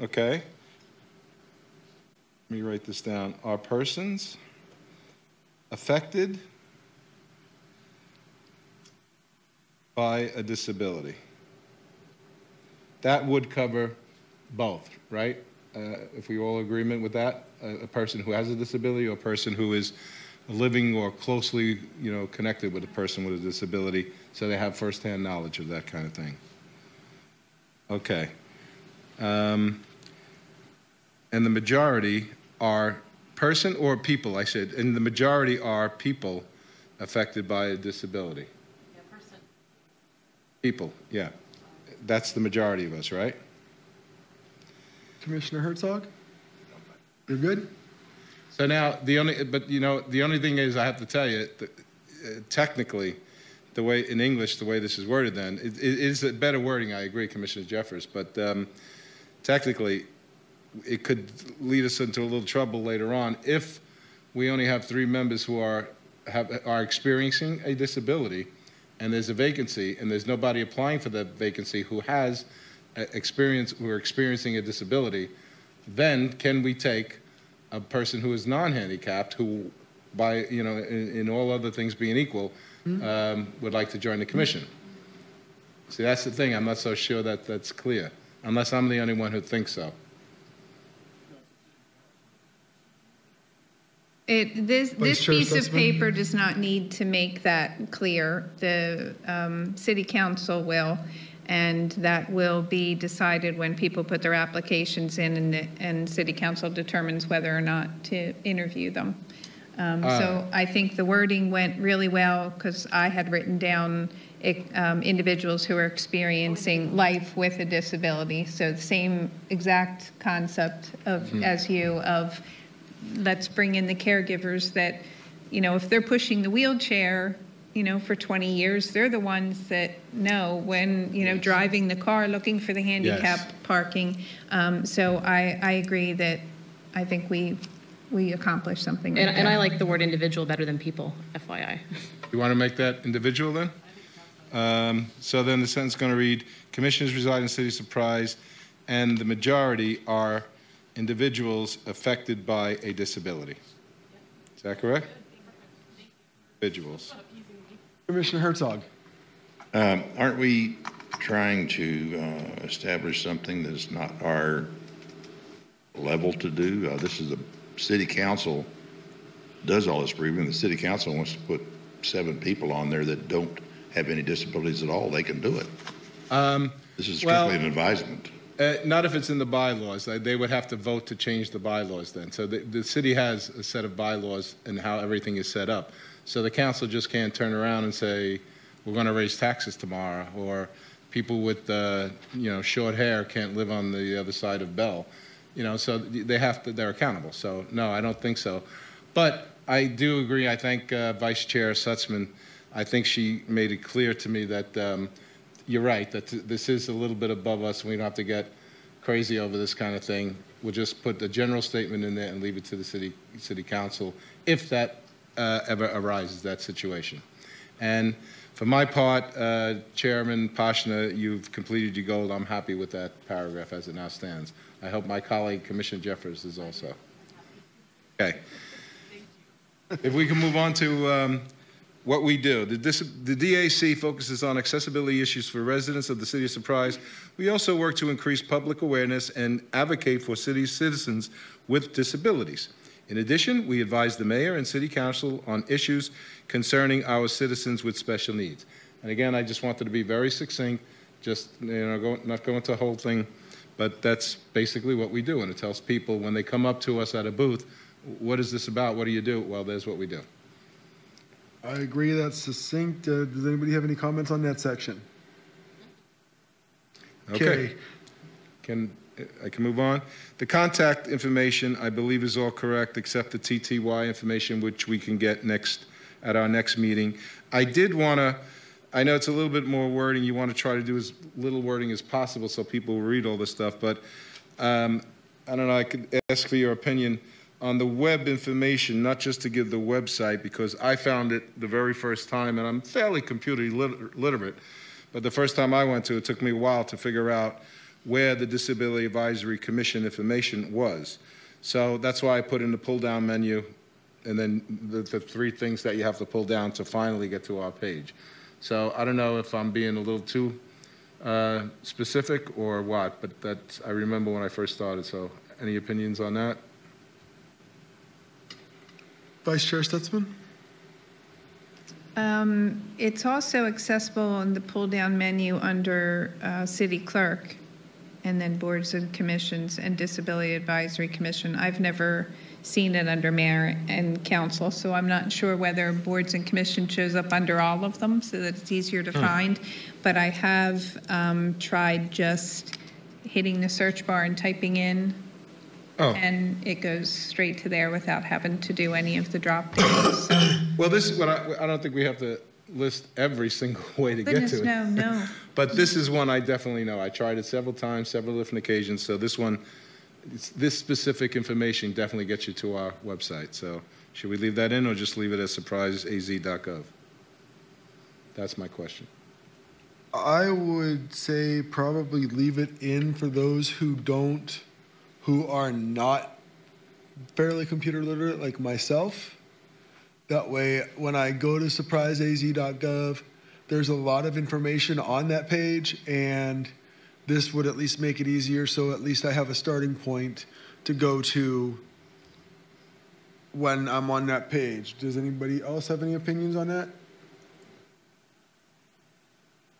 Okay. Let me write this down. Are persons affected by a disability. That would cover both, right? If we all agreement with that, a person who has a disability or a person who is living or closely, connected with a person with a disability, so they have firsthand knowledge of that kind of thing. Okay. And the majority are person or people, I said, and the majority are people affected by a disability. Yeah, person. People, yeah. That's the majority of us, right? Commissioner Herzog? You're good? So now, the only thing is, I have to tell you, technically, the way in English, the way this is worded then, it is a better wording, I agree, Commissioner Jeffers, but technically, it could lead us into a little trouble later on if we only have 3 members who are experiencing a disability, and there's a vacancy, and there's nobody applying for that vacancy who has who are experiencing a disability. Then can we take a person who is non-handicapped, who, by in all other things being equal, would like to join the commission? See, that's the thing. I'm not so sure that that's clear, unless I'm the only one who thinks so. This piece of paper does not need to make that clear. The city council will, and that will be decided when people put their applications in, and city council determines whether or not to interview them. So I think the wording went really well, because I had written down individuals who are experiencing life with a disability. So the same exact concept as you of, let's bring in the caregivers that, if they're pushing the wheelchair, for 20 years, they're the ones that know when, driving the car, looking for the handicap parking. So I agree that I think we accomplished something. And I like the word individual better than people, FYI. You want to make that individual then? So then the sentence is going to read, commissioners reside in the city of Surprise, and the majority are individuals affected by a disability. Is that correct? Individuals. Commissioner Herzog. Aren't we trying to establish something that's not our level to do? This is the city council does all this briefing. The city council wants to put 7 people on there that don't have any disabilities at all. They can do it. This is strictly an advisement. Not if it's in the bylaws. They would have to vote to change the bylaws then. So the city has a set of bylaws and how everything is set up. So the council just can't turn around and say, we're going to raise taxes tomorrow, or people with short hair can't live on the other side of Bell. So they're accountable. So no, I don't think so. But I do agree. I thank Vice Chair Sutzman. I think she made it clear to me that you're right, that this is a little bit above us, and we don't have to get crazy over this kind of thing. We'll just put a general statement in there and leave it to the city council if that ever arises, that situation. And for my part, Chairman Pashna, you've completed your goal. I'm happy with that paragraph as it now stands. I hope my colleague, Commissioner Jeffers, is also. Okay. If we can move on to what we do. The DAC focuses on accessibility issues for residents of the City of Surprise. We also work to increase public awareness and advocate for city citizens with disabilities. In addition, we advise the mayor and city council on issues concerning our citizens with special needs. And again, I just wanted to be very succinct, just not go into the whole thing, but that's basically what we do. And it tells people when they come up to us at a booth, what is this about? What do you do? Well, there's what we do. I agree that's succinct. Does anybody have any comments on that section? Okay. I can move on. The contact information, I believe, is all correct, except the TTY information, which we can get at our next meeting. I did want to, I know it's a little bit more wording. You want to try to do as little wording as possible so people will read all this stuff, but I don't know, I could ask for your opinion on the web information, not just to give the website, because I found it the very first time, and I'm fairly computer literate, but the first time I went to it took me a while to figure out where the Disability Advisory Commission information was. So that's why I put in the pull-down menu, and then the three things that you have to pull down to finally get to our page. So I don't know if I'm being a little too specific or what, but that's, I remember when I first started, so any opinions on that? Vice Chair Stutzman? It's also accessible in the pull-down menu under City Clerk, and then Boards and Commissions and Disability Advisory Commission. I've never seen it under Mayor and Council, so I'm not sure whether Boards and Commission shows up under all of them so that it's easier to find. But I have tried just hitting the search bar and typing in, and it goes straight to there without having to do any of the drop downs. So. Well, this is what I don't think we have to list every single way to get to it. No. But this is one I definitely know. I tried it several times, several different occasions. So this one, this specific information definitely gets you to our website. So should we leave that in or just leave it as surpriseaz.gov? That's my question. I would say probably leave it in for those who are not fairly computer literate like myself. That way, when I go to surpriseaz.gov, there's a lot of information on that page, and this would at least make it easier, so at least I have a starting point to go to when I'm on that page. Does anybody else have any opinions on that?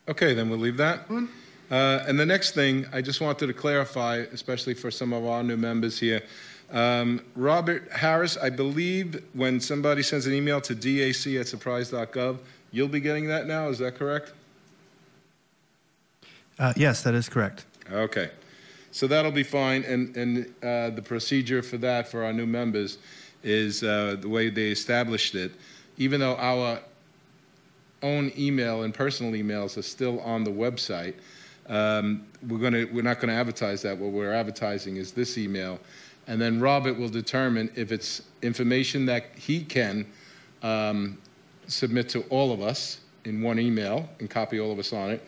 Okay, then we'll leave that. And the next thing, I just wanted to clarify, especially for some of our new members here. Robert Harris, I believe when somebody sends an email to dac@surprise.gov, you'll be getting that now, is that correct? Yes, that is correct. Okay, so that'll be fine, and the procedure for that for our new members is the way they established it. Even though our own email and personal emails are still on the website, we're not gonna advertise that. What we're advertising is this email. And then Robert will determine if it's information that he can submit to all of us in one email and copy all of us on it,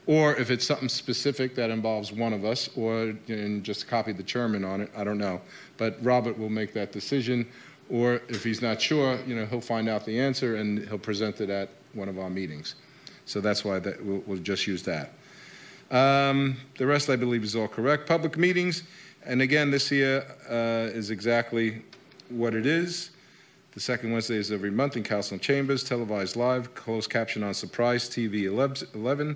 or if it's something specific that involves one of us, or just copy the chairman on it. I don't know. But Robert will make that decision, or if he's not sure, he'll find out the answer and he'll present it at one of our meetings. So that's why we'll just use that. The rest, I believe, is all correct. Public meetings. And again, this here is exactly what it is. The second Wednesday is every month in Council Chambers, televised live, closed caption on Surprise TV 11,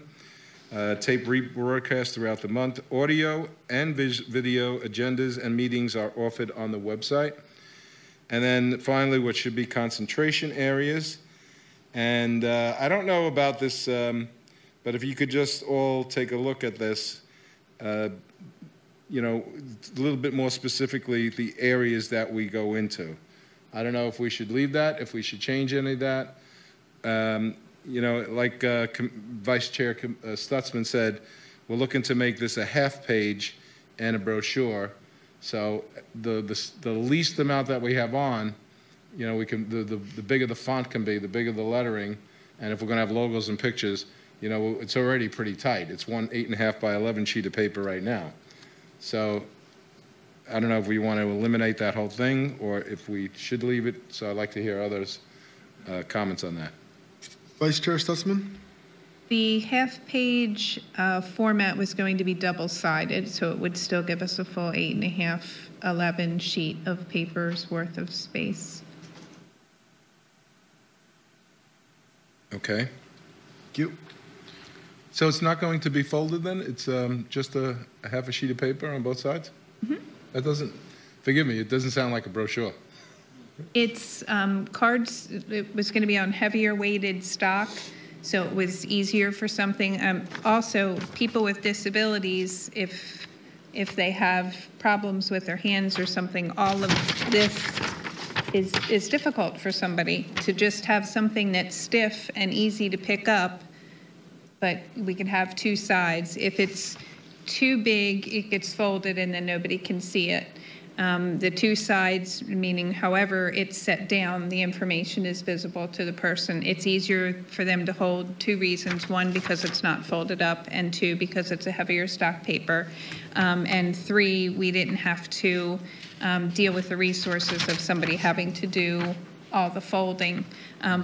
tape rebroadcast throughout the month. Audio and video agendas and meetings are offered on the website. And then finally, what should be concentration areas. And I don't know about this, but if you could just all take a look at this, a little bit more specifically, the areas that we go into. I don't know if we should leave that, if we should change any of that. Like Vice Chair Stutzman said, we're looking to make this a half page and a brochure. So the least amount that we have on, you know, we can, the bigger the font can be, the bigger the lettering, and if we're gonna have logos and pictures, you know, it's already pretty tight. It's one 8.5 by 11 sheet of paper right now. So I don't know if we want to eliminate that whole thing or if we should leave it. So I'd like to hear others' comments on that. Vice Chair Stutzman? The half-page format was going to be double-sided, so it would still give us a full 8.5, 11 sheet of paper's worth of space. Okay. Thank you. So it's not going to be folded then? It's just a half a sheet of paper on both sides? Mm-hmm. That doesn't, forgive me, it doesn't sound like a brochure. It's cards, it was going to be on heavier weighted stock, so it was easier for something. Also, people with disabilities, if they have problems with their hands or something, all of this is difficult for somebody to just have something that's stiff and easy to pick up, but we can have two sides. If it's too big, it gets folded and then nobody can see it. The two sides, meaning however it's set down, the information is visible to the person. It's easier for them to hold, two reasons. One, because it's not folded up, and two, because it's a heavier stock paper. And three, we didn't have to deal with the resources of somebody having to do all the folding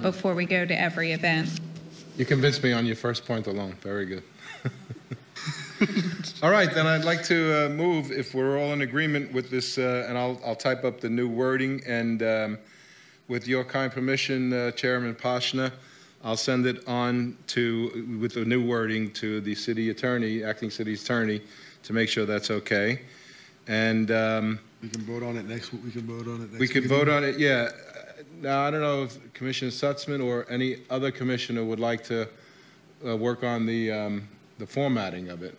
before we go to every event. You convinced me on your first point alone. Very good. All right, then I'd like to move, if we're all in agreement with this, and I'll type up the new wording, and with your kind permission, Chairman Pashna, I'll send it on to, with the new wording, to the city attorney, acting city attorney, to make sure that's okay. And we can vote on it next week. We can vote on it next we could meeting. vote on it, yeah. Now, I don't know if Commissioner Sutzman or any other commissioner would like to work on the formatting of it.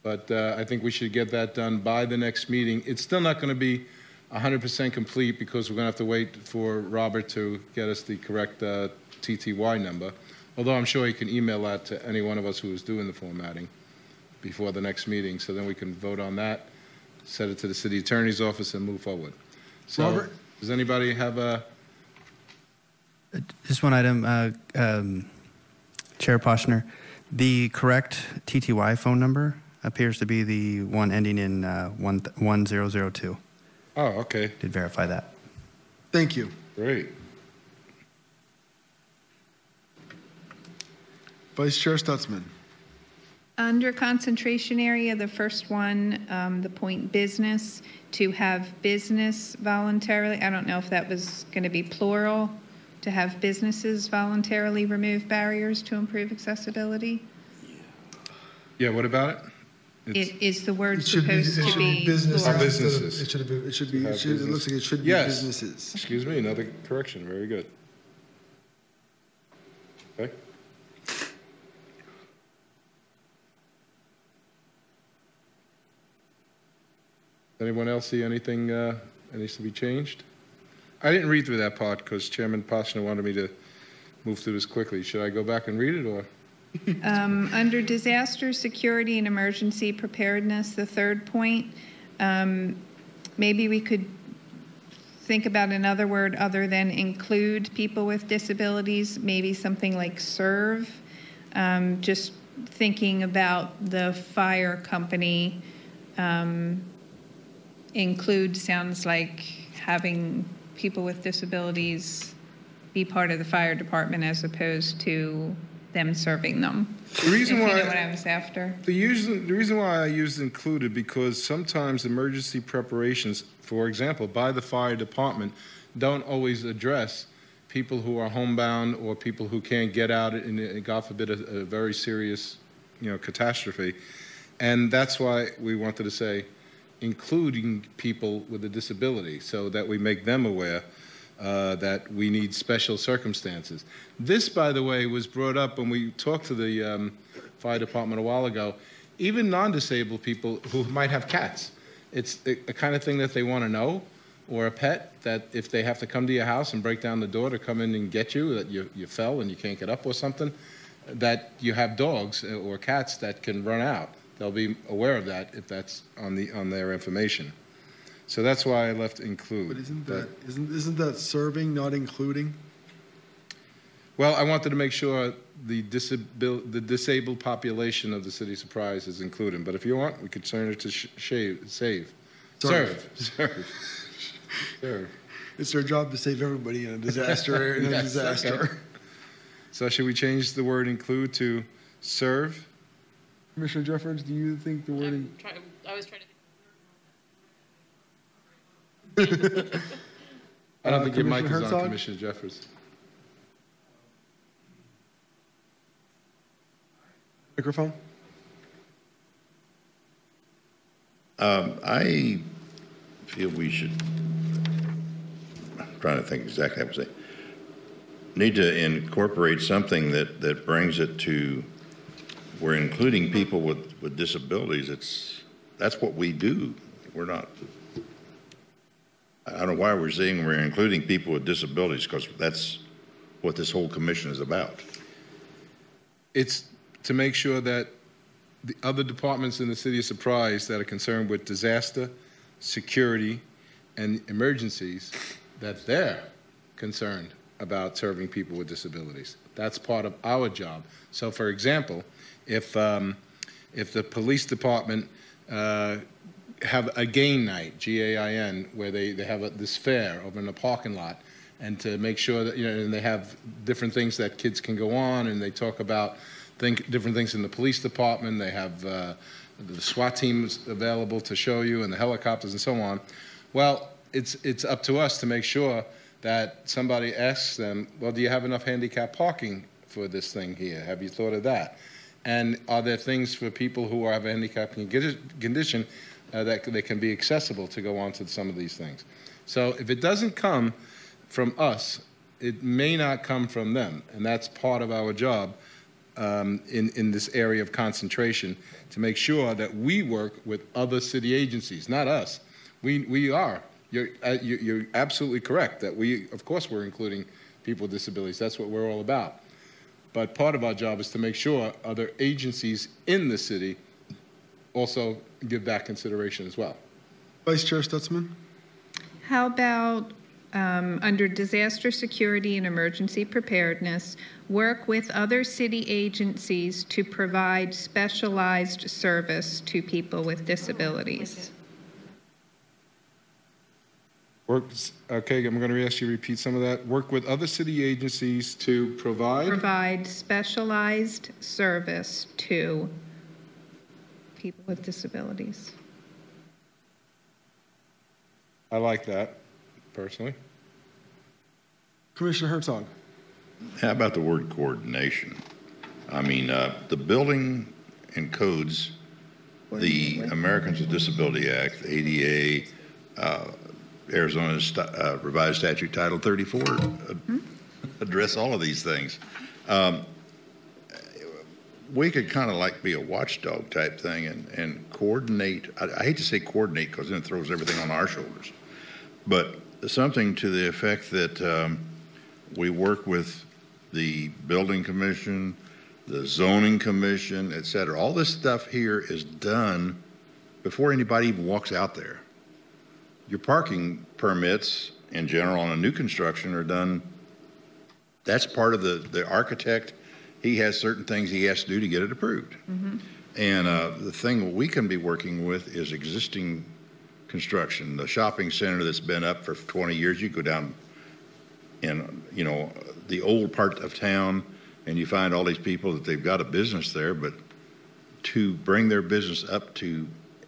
But I think we should get that done by the next meeting. It's still not going to be 100% complete because we're going to have to wait for Robert to get us the correct TTY number, although I'm sure he can email that to any one of us who is doing the formatting before the next meeting, so then we can vote on that, set it to the city attorney's office, and move forward. So, Robert? Does anybody have a... Just one item, Chair Poshner. The correct TTY phone number appears to be the one ending in 1002. Oh, okay. Did verify that. Thank you. Great. Vice Chair Stutzman. Under concentration area, the first one, the point business, to have business voluntarily, I don't know if that was going to be plural, to have businesses voluntarily remove barriers to improve accessibility? Yeah, what about it? Is the word supposed to be business. plural? Businesses. It looks like it should be Yes. businesses. Excuse me, another correction. Very good. Okay. Anyone else see anything that needs to be changed? I didn't read through that part because Chairman Pashna wanted me to move through this quickly. Should I go back and read it, or? Under disaster, security, and emergency preparedness, the third point, maybe we could think about another word other than include people with disabilities, maybe something like serve. Just thinking about the fire company, include sounds like having people with disabilities be part of the fire department as opposed to them serving them. The reason why, if you know what I was after. The reason why I used included, because sometimes emergency preparations, for example, by the fire department, don't always address people who are homebound or people who can't get out in, God forbid, a very serious, catastrophe. And that's why we wanted to say, including people with a disability, so that we make them aware that we need special circumstances. This, by the way, was brought up when we talked to the fire department a while ago. Even non-disabled people who might have cats, it's a kind of thing that they want to know, or a pet, that if they have to come to your house and break down the door to come in and get you, that you fell and you can't get up or something, that you have dogs or cats that can run out they'll be aware of that if that's on their information. So that's why I left include. But isn't that serving, not including? Well, I wanted to make sure the disabled population of the city of Surprise is included. But if you want, we could turn it to save. Serve. It's their job to save everybody in a disaster. Okay. So should we change the word include to serve? Commissioner Jeffords, do you think the word? I was trying to. I don't think your mic is Commissioner on, Herzog? Commissioner Jeffords. Microphone? I feel we should, I'm trying to think exactly how to say, need to incorporate something that brings it to, we're including people with disabilities. That's what we do. We're not, I don't know why we're saying we're including people with disabilities, because that's what this whole commission is about. It's to make sure that the other departments in the city of Surprise that are concerned with disaster, security, and emergencies, that they're concerned about serving people with disabilities. That's part of our job. So, for example, if the police department have a game night, GAIN, where they have this fair over in the parking lot, and to make sure that, and they have different things that kids can go on, and they talk about different things in the police department. They have the SWAT teams available to show you, and the helicopters and so on. Well, it's up to us to make sure that somebody asks them, well, do you have enough handicap parking for this thing here? Have you thought of that? And are there things for people who have a handicap condition that they can be accessible to go on to some of these things? So if it doesn't come from us, it may not come from them. And that's part of our job in this area of concentration, to make sure that we work with other city agencies, not us. We are. You're absolutely correct that of course, we're including people with disabilities. That's what we're all about. But part of our job is to make sure other agencies in the city also give that consideration as well. Vice Chair Stutzman? How about under disaster security and emergency preparedness, work with other city agencies to provide specialized service to people with disabilities? Okay, I'm going to ask you to repeat some of that. Work with other city agencies to provide? Provide specialized service to people with disabilities. I like that, personally. Commissioner Herzog? How about the word coordination? I mean, the building and codes, the Americans with Disability Act, the ADA, Arizona's revised statute Title 34 address all of these things. We could kind of like be a watchdog type thing and coordinate. I hate to say coordinate because then it throws everything on our shoulders, but something to the effect that we work with the building commission, the zoning commission, et cetera. All this stuff here is done before anybody even walks out there. Your parking permits in general on a new construction are done. That's part of the architect. He has certain things he has to do to get it approved. Mm-hmm. And the thing we can be working with is existing construction. The shopping center that's been up for 20 years, you go down in, the old part of town and you find all these people that they've got a business there, but to bring their business up to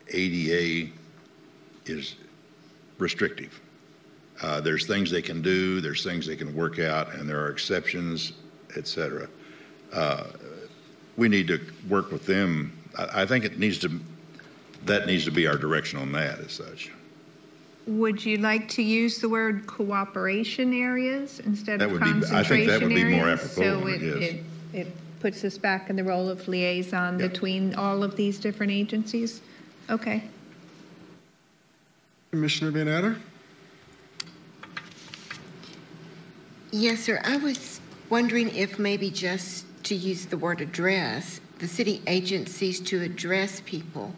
ADA is restrictive. There's things they can do, there's things they can work out, and there are exceptions, et cetera. We need to work with them. I think that needs to be our direction on that as such. Would you like to use the word cooperation areas instead of concentration areas? I think that would be more apropos. So it puts us back in the role of liaison between all of these different agencies? Okay. Commissioner Van Adder? Yes, sir. I was wondering if maybe just to use the word address the city agencies to address people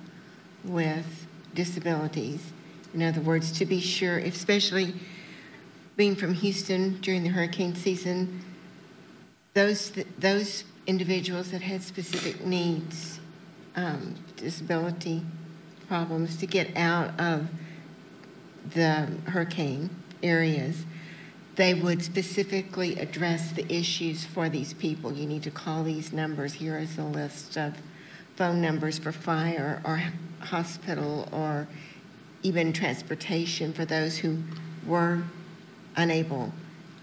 with disabilities. In other words, to be sure, especially being from Houston during the hurricane season, those individuals that had specific needs, disability problems, to get out of the hurricane areas, they would specifically address the issues for these people. You need to call these numbers. Here is a list of phone numbers for fire or hospital or even transportation for those who were unable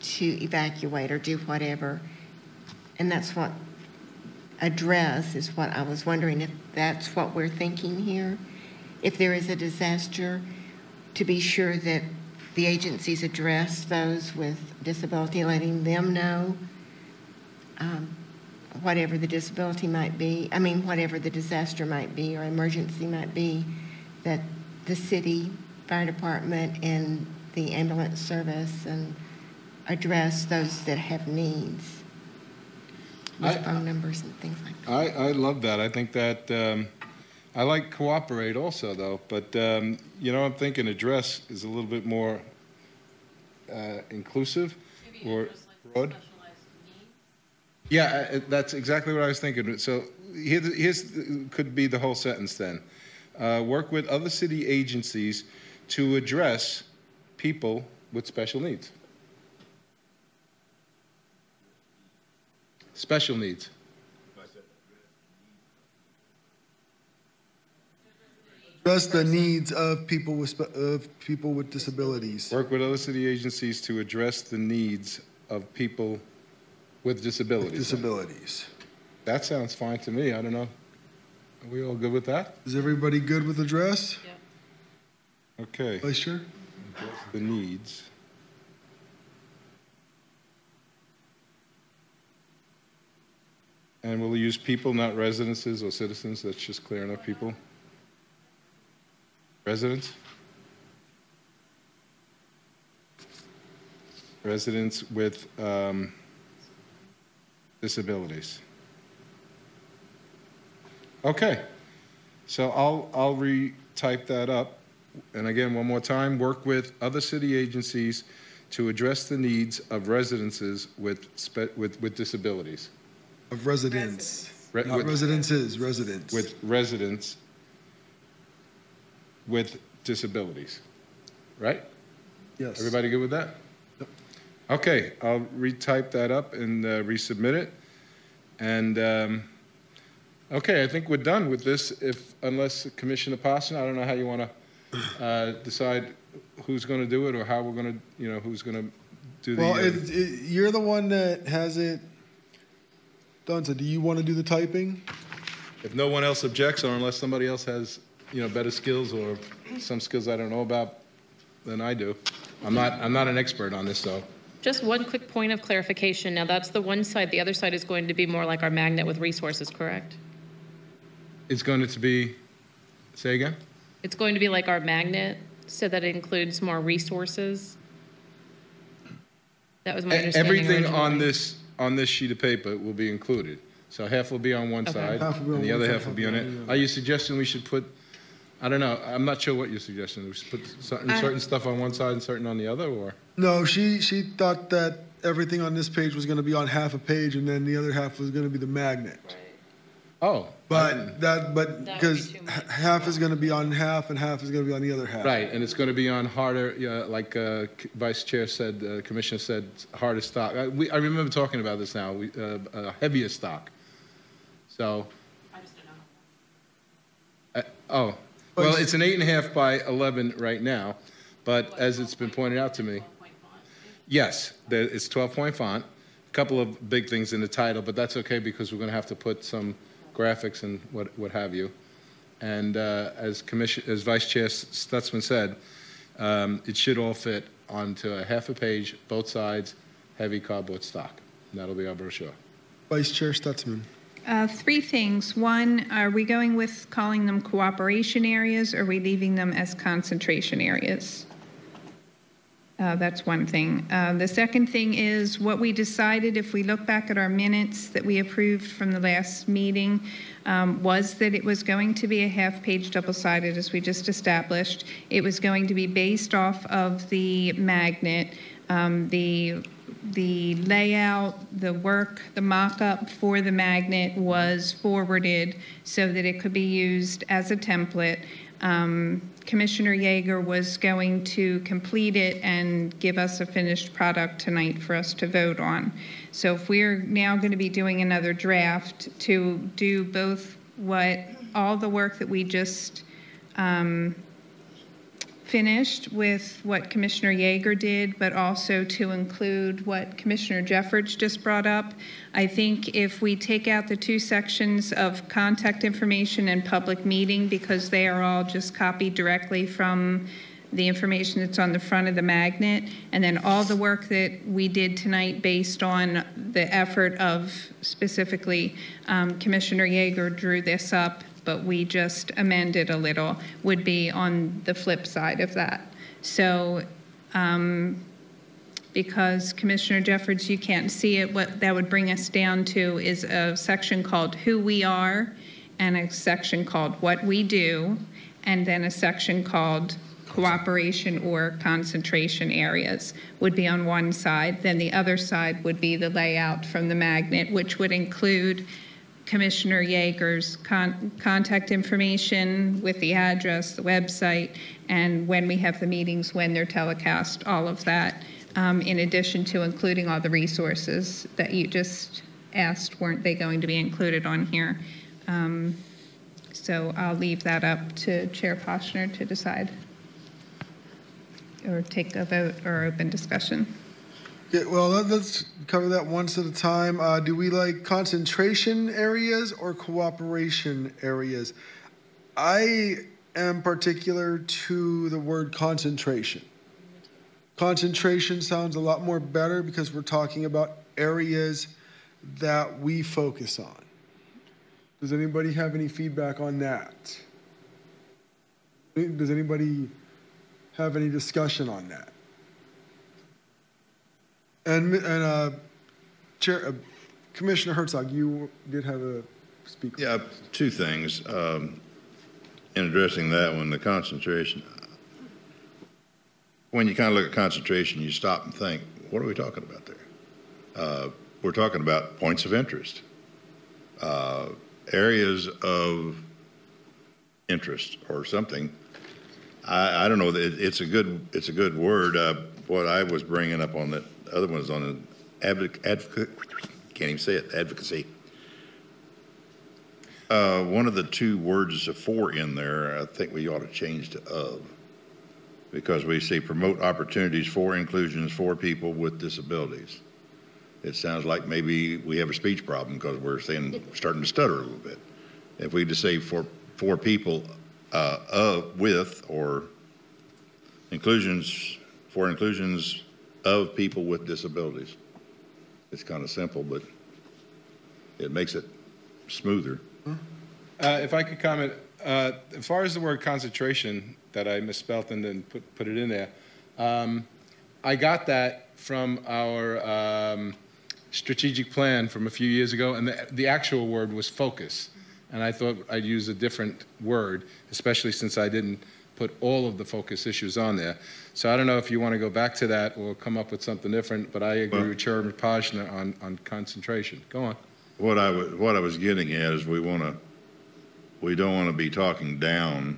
to evacuate or do whatever. And that's what address is what I was wondering if that's what we're thinking here. If there is a disaster, to be sure that the agencies address those with disability, letting them know whatever the disability might be, whatever the disaster might be or emergency might be, that the city, fire department, and the ambulance service and address those that have needs with phone numbers and things like that. I love that. I think that I like cooperate also, though. But, I'm thinking address is a little bit more inclusive or broad. Yeah, that's exactly what I was thinking. So here's could be the whole sentence then. Work with other city agencies to address people with special needs. Special needs. Address the needs of people with disabilities. Work with other city agencies to address the needs of people with disabilities. That sounds fine to me. I don't know. Are we all good with that? Is everybody good with address? Yeah. Okay. Vice Chair? Address the needs. And we'll use people, not residences or citizens. That's just clear enough, people. Residents? Residents with disabilities. Okay. So I'll retype that up. And again, one more time, work with other city agencies to address the needs of residences with disabilities. Of residents. Not residences, residents. With residents with disabilities, right? Yes. Everybody good with that? Yep. Okay, I'll retype that up and resubmit it. And okay, I think we're done with this. Unless Commissioner Parson, I don't know how you want to decide who's going to do it or how we're going to, who's going to do the. Well, you're the one that has it done. So, do you want to do the typing? If no one else objects, or unless somebody else has, better skills or some skills I don't know about than I do. I'm not an expert on this, so. Just one quick point of clarification. Now, that's the one side. The other side is going to be more like our magnet with resources, correct? It's going to be, say again? It's going to be like our magnet, so that it includes more resources. That was my understanding. Everything originally. on this sheet of paper will be included. So half will be on one side, and the other half will be on it. Are you suggesting we should put, I don't know, I'm not sure what you're suggesting. We should put certain stuff on one side and certain on the other, or? No, she thought that everything on this page was going to be on half a page, and then the other half was going to be the magnet. Right. Oh. But because half is going to be on half and half is going to be on the other half. Right, and it's going to be on harder, like Vice Chair said, Commissioner said, harder stock. I remember talking about this now, heavier stock. So. I just don't know. Well, it's an 8.5 by 11 right now, but as it's been pointed out to me. Yes, it's 12-point font. A couple of big things in the title, but that's okay because we're going to have to put some graphics and what have you. And as Vice Chair Stutzman said, it should all fit onto a half a page, both sides, heavy cardboard stock. And that'll be our brochure. Vice Chair Stutzman. Three things. One, are we going with calling them cooperation areas, or are we leaving them as concentration areas? That's one thing. The second thing is what we decided, if we look back at our minutes that we approved from the last meeting, was that it was going to be a half-page double-sided, as we just established. It was going to be based off of the magnet. The layout, the work, the mock-up for the magnet was forwarded so that it could be used as a template. Commissioner Yeager was going to complete it and give us a finished product tonight for us to vote on. So if we're now going to be doing another draft to do both all the work that we just finished with what Commissioner Yeager did, but also to include what Commissioner Jeffords just brought up. I think if we take out the two sections of contact information and public meeting, because they are all just copied directly from the information that's on the front of the magnet, and then all the work that we did tonight based on the effort of specifically Commissioner Yeager drew this up, but we just amended a little, would be on the flip side of that. So because Commissioner Jeffords, you can't see it, what that would bring us down to is a section called Who We Are, and a section called What We Do, and then a section called Cooperation or Concentration Areas would be on one side. Then the other side would be the layout from the magnet, which would include Commissioner Yeager's contact information with the address, the website, and when we have the meetings, when they're telecast, all of that, in addition to including all the resources that you just asked, weren't they going to be included on here? So I'll leave that up to Chair Poshner to decide, or take a vote or open discussion. Okay, well, let's cover that once at a time. Do we like concentration areas or cooperation areas? I am particular to the word concentration. Concentration sounds a lot more better because we're talking about areas that we focus on. Does anybody have any feedback on that? Does anybody have any discussion on that? And Chair, Commissioner Herzog, you did have a speak. Yeah, two things. In addressing that one, the concentration. When you kind of look at concentration, you stop and think, what are we talking about there? We're talking about points of interest, areas of interest or something. I don't know. It's a good word. What I was bringing up on that other one is on an advocate. Can't even say it. Advocacy. One of the two words for in there, I think we ought to change to of, because we say promote opportunities for inclusions for people with disabilities. It sounds like maybe we have a speech problem because we're starting to stutter a little bit. If we just say for people with or inclusions of people with disabilities. It's kind of simple, but it makes it smoother. If I could comment, as far as the word concentration that I misspelled and then put it in there, I got that from our strategic plan from a few years ago, and the actual word was focus. And I thought I'd use a different word, especially since I didn't put all of the focus issues on there. So I don't know if you want to go back to that or come up with something different, but I agree with Chairman Poshner on concentration. Go on. What I was getting at is we don't want to be talking down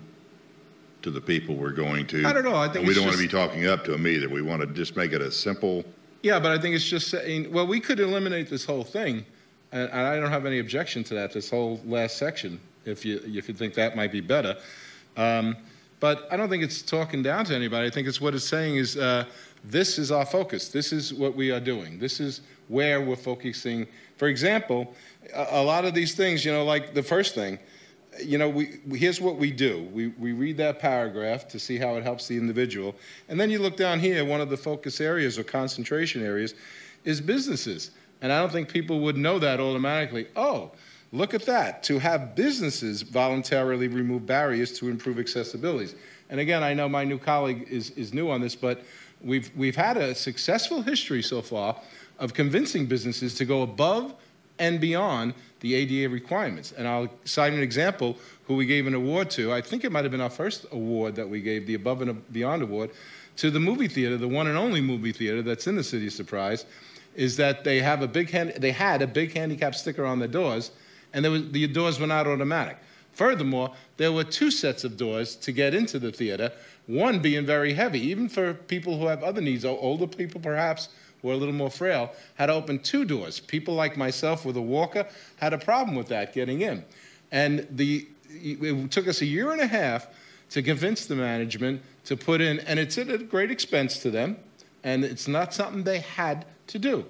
to the people we're going to. I don't know. I think we don't want to be talking up to them either. We want to just make it a simple. Yeah, but I think it's just saying, well, we could eliminate this whole thing, and I don't have any objection to that, this whole last section, if you think that might be better. But I don't think it's talking down to anybody. I think it's what it's saying is this is our focus. This is what we are doing. This is where we're focusing. For example, a lot of these things, like the first thing, here's what we do. We read that paragraph to see how it helps the individual. And then you look down here, one of the focus areas or concentration areas is businesses. And I don't think people would know that automatically. Oh, look at that, to have businesses voluntarily remove barriers to improve accessibility. And again, I know my new colleague is new on this, but we've had a successful history so far of convincing businesses to go above and beyond the ADA requirements. And I'll cite an example who we gave an award to. I think it might have been our first award that we gave, the Above and Beyond Award, to the movie theater, the one and only movie theater that's in the City of Surprise, is that they had a big handicap sticker on their doors, and the doors were not automatic. Furthermore, there were 2 sets of doors to get into the theater, one being very heavy, even for people who have other needs, older people perhaps, who are a little more frail, had to open 2 doors. People like myself with a walker had a problem with that getting in. And it took us a year and a half to convince the management to put in, and it's at a great expense to them, and it's not something they had to do.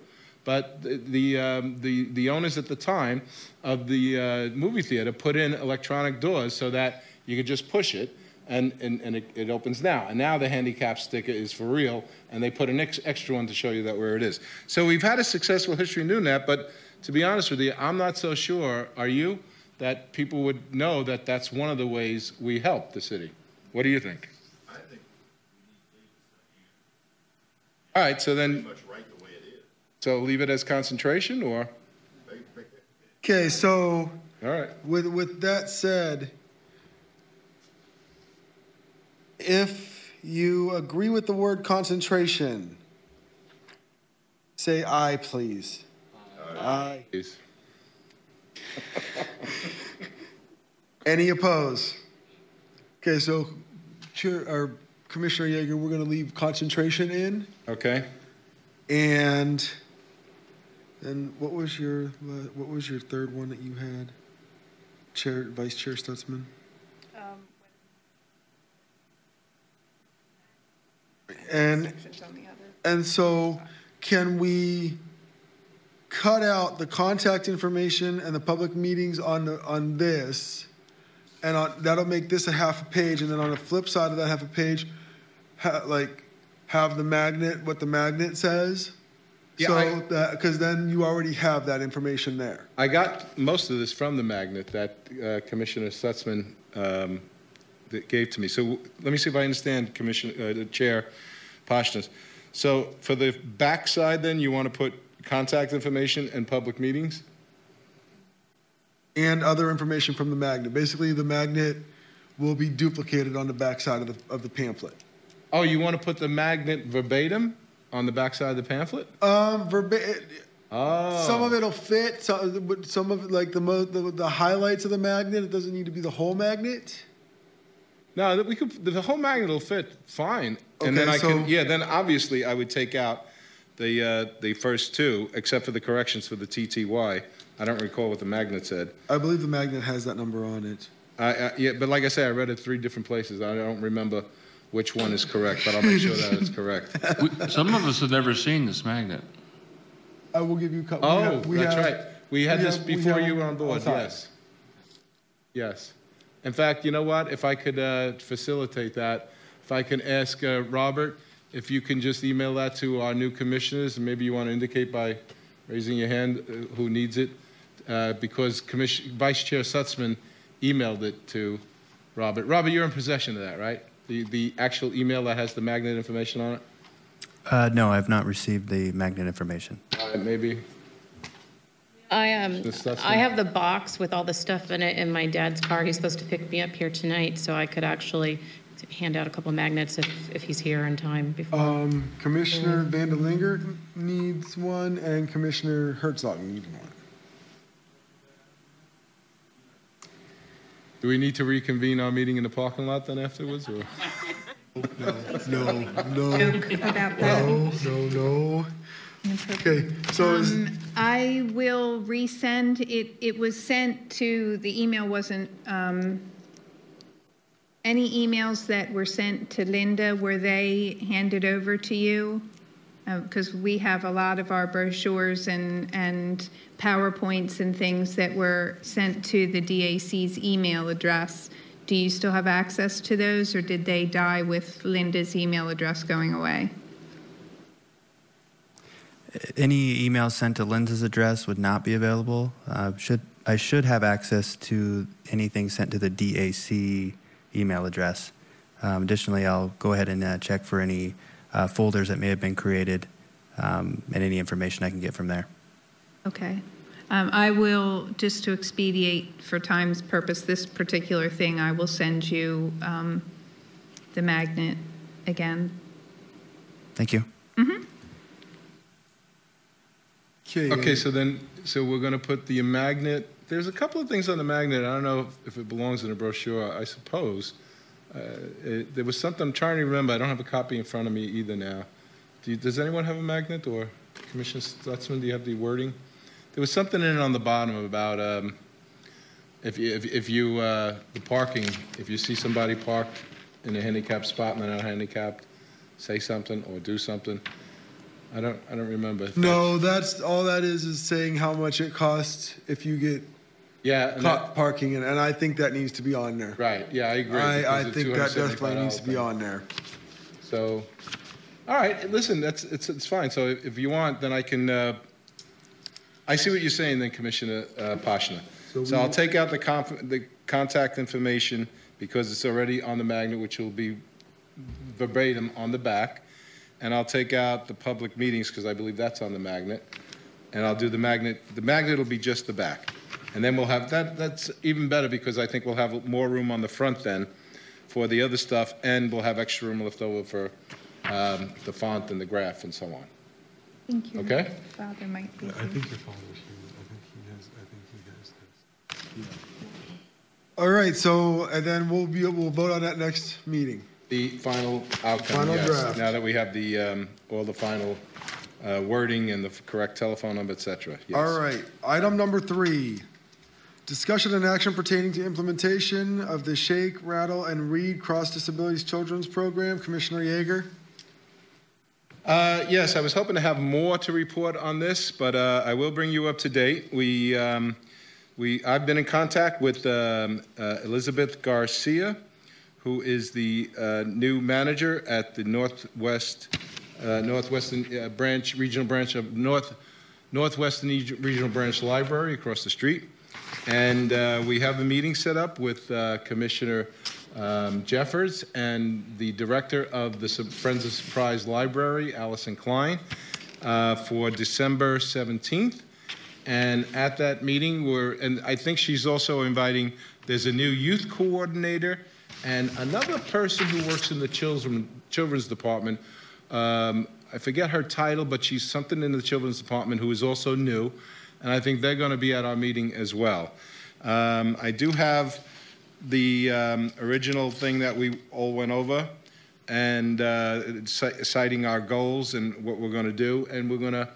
But the owners at the time of the movie theater put in electronic doors so that you could just push it, and it opens now. And now the handicap sticker is for real, and they put an extra one to show you that where it is. So we've had a successful history in doing that, but to be honest with you, I'm not so sure, are you, that people would know that that's one of the ways we help the city. What do you think? I think All right, so then, pretty much right the way it is. so leave it as concentration, or? Okay, so All right. with that said, if you agree with the word concentration, say aye, please. Aye. Please. Any opposed? Okay, so Commissioner Yeager, we're going to leave concentration in. Okay. And then what was your third one that you had? Vice Chair Stutzman? And so can we cut out the contact information and the public meetings on this, and that'll make this a half a page, and then on the flip side of that half a page, have the magnet, what the magnet says? Yeah, because then you already have that information there. I got most of this from the magnet that Commissioner Stutzman that gave to me. So let me see if I understand, the Chair Poshnas. So for the back side, then, you want to put contact information and public meetings? And other information from the magnet. Basically, the magnet will be duplicated on the back side of the pamphlet. Oh, you want to put the magnet verbatim on the back side of the pamphlet? Verbatim. Oh. Some of it'll fit. Some of it, like the highlights of the magnet, it doesn't need to be the whole magnet. No, the whole magnet will fit fine. And Okay, then then obviously I would take out the first 2, except for the corrections for the TTY. I don't recall what the magnet said. I believe the magnet has that number on it. Yeah, but like I say, I read it 3 different places. I don't remember which one is correct, but I'll make sure that it's correct. Some of us have never seen this magnet. I will give you a couple. That's right. We had this before you were on board. Yes. Yes. In fact, you know what? If I could facilitate that, if I can ask Robert, if you can just email that to our new commissioners, and maybe you want to indicate by raising your hand who needs it, because Vice Chair Stutzman emailed it to Robert. Robert, you're in possession of that, right? The actual email that has the magnet information on it? No, I've not received the magnet information. Maybe. I have the box with all the stuff in it in my dad's car. He's supposed to pick me up here tonight, so I could actually hand out a couple magnets if he's here in time before. Commissioner Vandelinger needs one, and Commissioner Herzog needs one. Do we need to reconvene our meeting in the parking lot then afterwards? Or? No. About that. No. Okay, so I will resend it. It was sent to, the email wasn't, any emails that were sent to Linda, were they handed over to you? Because we have a lot of our brochures and PowerPoints and things that were sent to the DAC's email address. Do you still have access to those, or did they die with Linda's email address going away? Any emails sent to Linda's address would not be available. I should have access to anything sent to the DAC email address. Additionally, I'll go ahead and check for any folders that may have been created, and any information I can get from there. Okay. I will, just to expedite for time's purpose, this particular thing, I will send you the magnet again. Thank you. Mm-hmm. Okay, so we're going to put the magnet. There's a couple of things on the magnet. I don't know if it belongs in a brochure. I suppose there was something I'm trying to remember. I don't have a copy in front of me either now. Does anyone have a magnet, or Commissioner Stutzman? Do you have the wording? There was something in it on the bottom about if you the parking. If you see somebody parked in a handicapped spot and they're not handicapped, say something or do something. I don't remember. No, that's all that is saying how much it costs if you get caught parking, and I think that needs to be on there. Right. Yeah, I agree. I think that definitely needs to be on there. So, all right. Listen, it's fine. So if you want, then I can. I see what you're saying, then, Commissioner Pashna. So I'll take out the contact information because it's already on the magnet, which will be verbatim on the back. And I'll take out the public meetings because I believe that's on the magnet. And I'll do the magnet. The magnet will be just the back. And then we'll have that. That's even better because I think we'll have more room on the front then for the other stuff. And we'll have extra room left over for the font and the graph and so on. Thank you. Okay? Father might be. I think your father's here. I think he has this. All right. So, and then we'll vote on that next meeting. The final outcome, Final yes. draft. Now that we have the all the final wording and the correct telephone number, et cetera. Yes. All right. Item number 3, discussion and action pertaining to implementation of the Shake, Rattle, and Read Cross Disabilities Children's Program. Commissioner Yeager. Yes, I was hoping to have more to report on this, but I will bring you up to date. I've been in contact with Elizabeth Garcia, who is the new manager at the Northwestern branch, regional branch of Northwestern Regional Branch Library across the street. And we have a meeting set up with Commissioner Jeffers and the director of the Friends of Surprise Library, Allison Klein, for December 17th. And at that meeting, and I think she's also inviting, there's a new youth coordinator and another person who works in the children's department. I forget her title, but she's something in the children's department who is also new. And I think they're going to be at our meeting as well. I do have the original thing that we all went over, and citing our goals and what we're going to do, and we're going to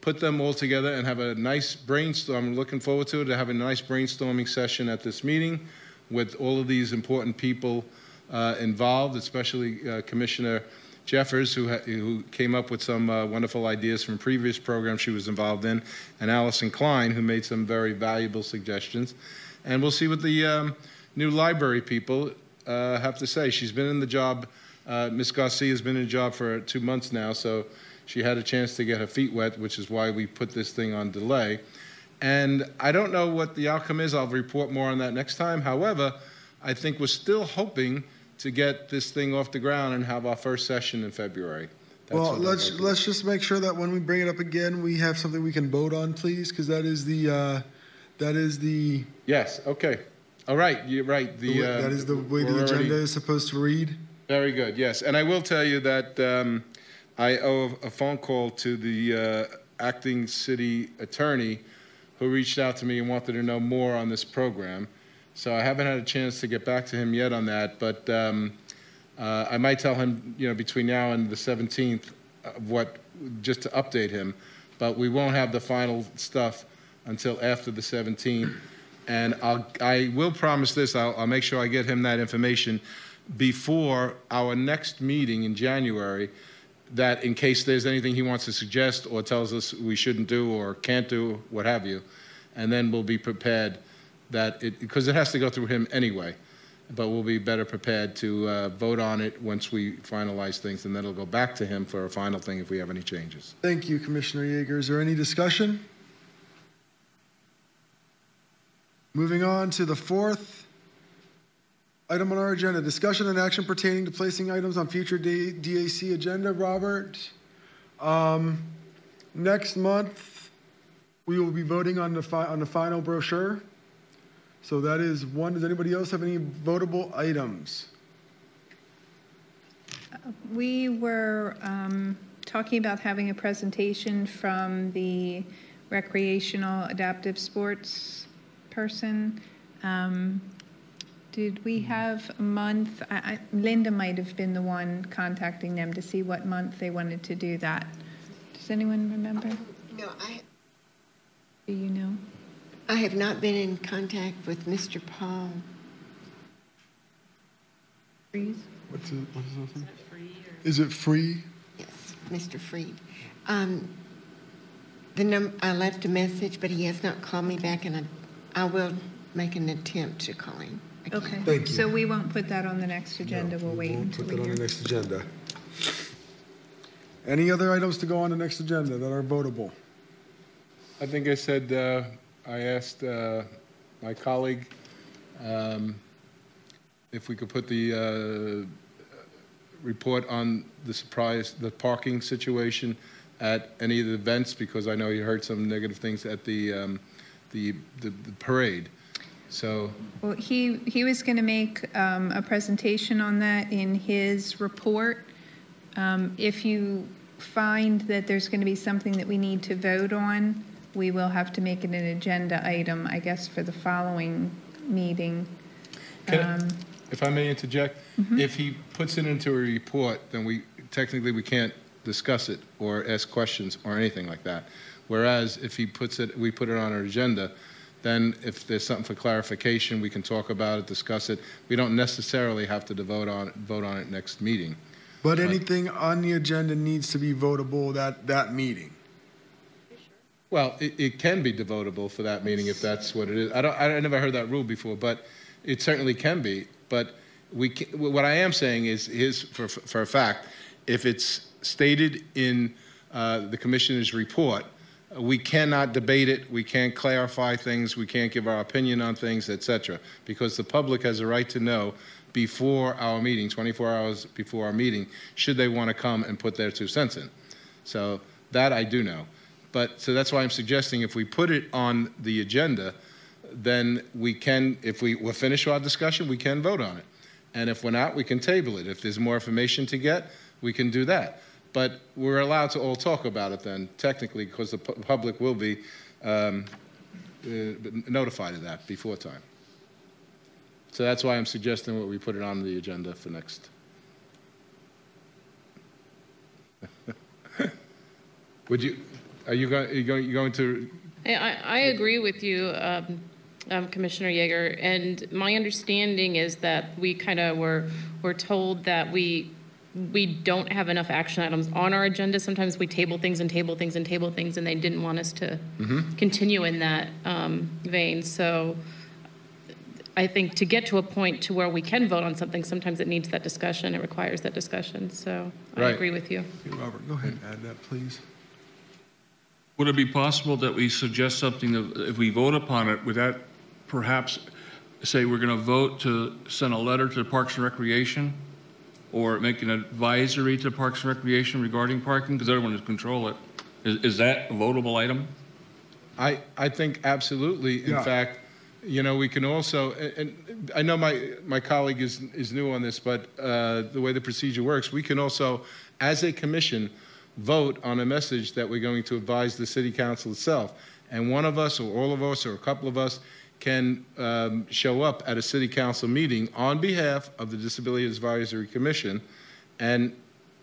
put them all together and have a nice brainstorm. I'm looking forward to having a nice brainstorming session at this meeting with all of these important people involved, especially Commissioner Jeffers, who came up with some wonderful ideas from previous programs she was involved in, and Allison Klein, who made some very valuable suggestions. And we'll see what the new library people have to say. She's been in the job, Ms. Garcia has been in the job for 2 months now, so she had a chance to get her feet wet, which is why we put this thing on delay. And I don't know what the outcome is. I'll report more on that next time. However, I think we're still hoping to get this thing off the ground and have our first session in February. Well, let's just make sure that when we bring it up again, we have something we can vote on, please, because that is the Yes. Okay. All right. You're right. That is the way the agenda is supposed to read. Very good. Yes, and I will tell you that I owe a phone call to the acting city attorney, who reached out to me and wanted to know more on this program. So I haven't had a chance to get back to him yet on that, but I might tell him, between now and the 17th, just to update him. But we won't have the final stuff until after the 17th. And I will promise this, I'll make sure I get him that information before our next meeting in January, that in case there's anything he wants to suggest or tells us we shouldn't do or can't do, what have you. And then we'll be prepared because it has to go through him anyway, but we'll be better prepared to vote on it once we finalize things, and then it'll go back to him for a final thing if we have any changes. Thank you, Commissioner Yeager. Is there any discussion? Moving on to the fourth item on our agenda, discussion and action pertaining to placing items on future DAC agenda, Robert. Next month, we will be voting on the final brochure. So that is one. Does anybody else have any votable items? We were talking about having a presentation from the recreational adaptive sports person. Did we have a month? Linda might have been the one contacting them to see what month they wanted to do that. Does anyone remember? No, Do you know? I have not been in contact with Mr. Paul. Freeze? What is that? Is it free? Yes, Mr. Freed. I left a message, but he has not called me back, and I will make an attempt to call him again. Okay. Thank you. So we won't put that on the next agenda. We'll wait until put that we on hear. the next agenda. Any other items to go on the next agenda that are votable? I think I said, I asked my colleague if we could put the report on the parking situation at any of the events, because I know you heard some negative things at the parade. So, Well, he was going to make a presentation on that in his report. If you find that there's going to be something that we need to vote on, we will have to make it an agenda item, I guess, for the following meeting. if I may interject, if he puts it into a report, then we can't discuss it or ask questions or anything like that. Whereas if he we put it on our agenda, then if there's something for clarification, we can talk about it, discuss it. We don't necessarily have to vote on it next meeting. But anything on the agenda needs to be votable that meeting. Well, it can be devotable for that meeting if that's what it is. I never heard that rule before, but it certainly can be. But what I am saying is for a fact, if it's stated in the commissioner's report, we cannot debate it, we can't clarify things, we can't give our opinion on things, etc., because the public has a right to know before our meeting, 24 hours before our meeting, should they want to come and put their 2 cents in. So that I do know. So that's why I'm suggesting if we put it on the agenda, then we can, if we're finished our discussion, we can vote on it. And if we're not, we can table it. If there's more information to get, we can do that. But we're allowed to all talk about it then, technically, because the public will be notified of that before time. So that's why I'm suggesting that we put it on the agenda for next. Are you going to? I agree with you, Commissioner Yeager, and my understanding is that we kind of were told that we don't have enough action items on our agenda. Sometimes we table things and table things and table things, and they didn't want us to continue in that vein. So I think to get to a point to where we can vote on something, sometimes it needs that discussion. It requires that discussion. So I agree with you. Hey, Robert, go ahead and add that, please. Would it be possible that we suggest something that if we vote upon it, would that perhaps say we're going to vote to send a letter to Parks and Recreation or make an advisory to Parks and Recreation regarding parking, because everyone can control it? Is that a votable item? I think absolutely. In fact, we can also, and I know my colleague is new on this, but the way the procedure works, we can also, as a commission, vote on a message that we're going to advise the city council itself. And one of us or all of us or a couple of us can show up at a city council meeting on behalf of the Disability Advisory Commission and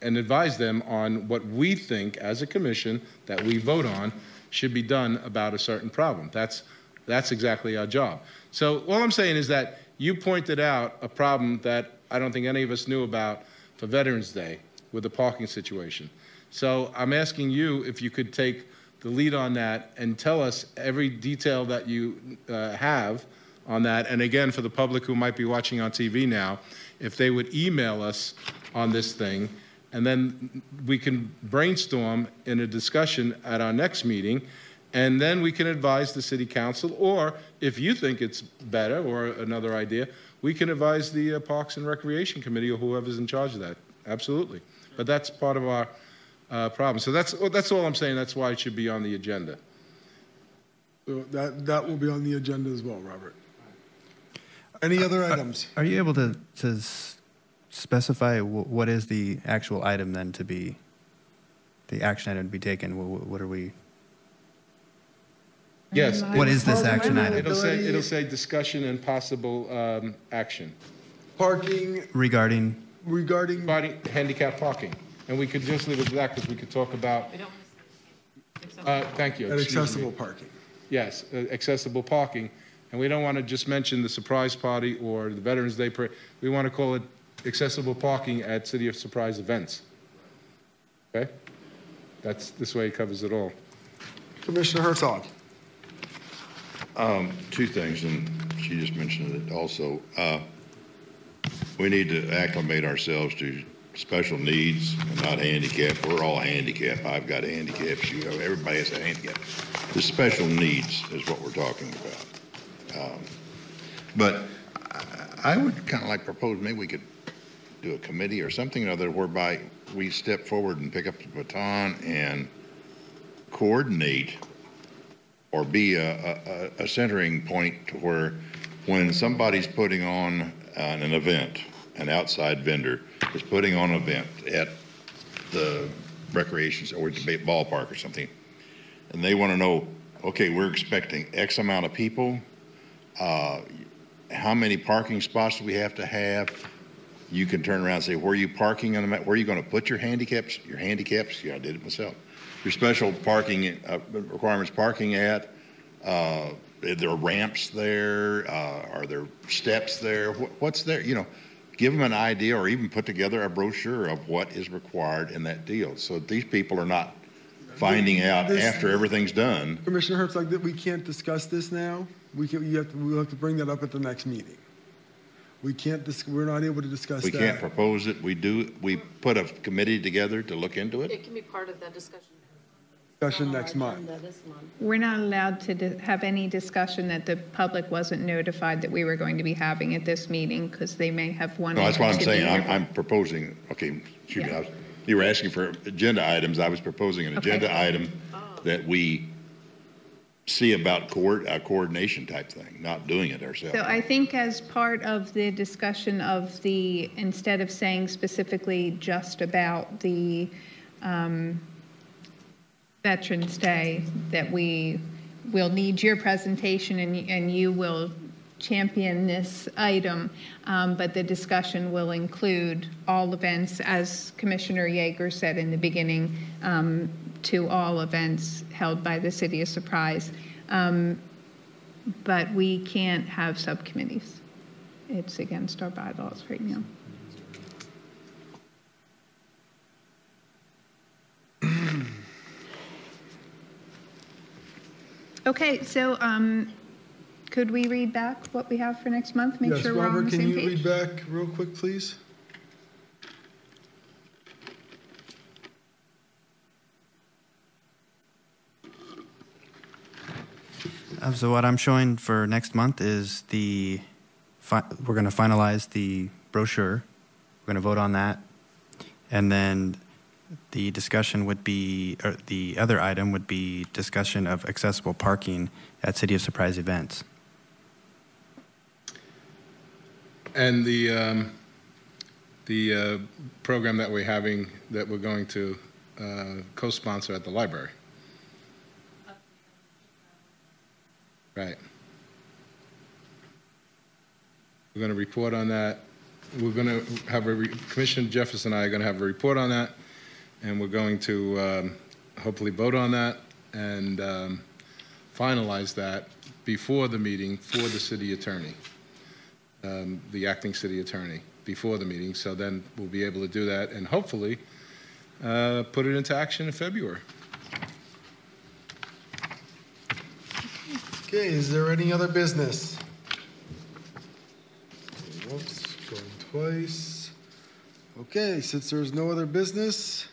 advise them on what we think as a commission that we vote on should be done about a certain problem. That's exactly our job. So all I'm saying is that you pointed out a problem that I don't think any of us knew about for Veterans Day with the parking situation. So I'm asking you if you could take the lead on that and tell us every detail that you have on that. And again, for the public who might be watching on TV now, if they would email us on this thing, and then we can brainstorm in a discussion at our next meeting, and then we can advise the city council, or if you think it's better or another idea, we can advise the Parks and Recreation Committee or whoever's in charge of that. Absolutely. But that's part of our problem. So that's all I'm saying. That's why it should be on the agenda. So that will be on the agenda as well, Robert. Any other items? Are you able to specify what is the actual item then to be, the action item to be taken? What are we? Yes. What is this action item? It'll say discussion and possible action. Parking Regarding handicap parking. And we could just leave it at that because we could talk about. Thank you. and accessible parking. Yes, accessible parking. And we don't want to just mention the surprise party or the Veterans Day parade. We want to call it accessible parking at City of Surprise events. Okay? This way it covers it all. Commissioner Herzog. Two things, and she just mentioned it also. We need to acclimate ourselves to special needs and not handicap. We're all handicapped. I've got a handicap. Everybody has a handicap. The special needs is what we're talking about. But I would kind of like propose maybe we could do a committee or something or other whereby we step forward and pick up the baton and coordinate or be a centering point to where when somebody's putting on an event, an outside vendor is putting on an event at the recreation or the ballpark or something, and they want to know, okay, we're expecting X amount of people, how many parking spots do we have to have? You can turn around and say, where are you parking on the map? Where are you going to put your handicaps? Your handicaps? Yeah, I did it myself. Your special parking requirements parking at, are there ramps there? Are there steps there? What's there? You know, give them an idea or even put together a brochure of what is required in that deal. So these people are not finding out after everything's done. Commissioner Herzog, that we can't discuss this now. We'll have to bring that up at the next meeting. We're not able to discuss that. We can't propose it. We put a committee together to look into it. It can be part of that discussion. Next month. We're not allowed to have any discussion that the public wasn't notified that we were going to be having at this meeting because they may have wanted. No, that's what I'm to saying. be- I'm proposing. Okay, excuse Yeah. me. You were asking for agenda items. I was proposing an Okay. agenda item that we see about coordination type thing, not doing it ourselves. So I think as part of the discussion of instead of saying specifically just about the Veterans Day, that we will need your presentation and you will champion this item, but the discussion will include all events, as Commissioner Yeager said in the beginning, to all events held by the City of Surprise. But we can't have subcommittees. It's against our bylaws right now. Okay, so could we read back what we have for next month? Make Yes, sure we're on Robert, the can same you page. read back real quick, please? So what I'm showing for next month is we're going to finalize the brochure. We're going to vote on that. And then the discussion would be, or the other item would be discussion of accessible parking at City of Surprise events. And the program that we're having, that we're going to co-sponsor at the library. Right. We're going to report on that. We're going to have Commissioner Jefferson and I are going to have a report on that, and we're going to hopefully vote on that and finalize that before the meeting for the city attorney, the acting city attorney, before the meeting. So then we'll be able to do that and hopefully put it into action in February. Okay, is there any other business? Whoops, going twice. Okay, since there's no other business,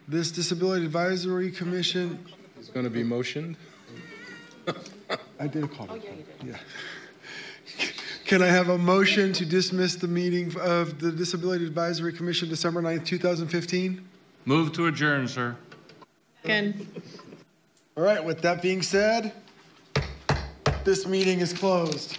this Disability Advisory Commission. It's going to be motioned. I did call it. Oh, yeah, you did. Yeah. Can I have a motion to dismiss the meeting of the Disability Advisory Commission December 9th, 2015? Move to adjourn, sir. Again. All right, with that being said, this meeting is closed.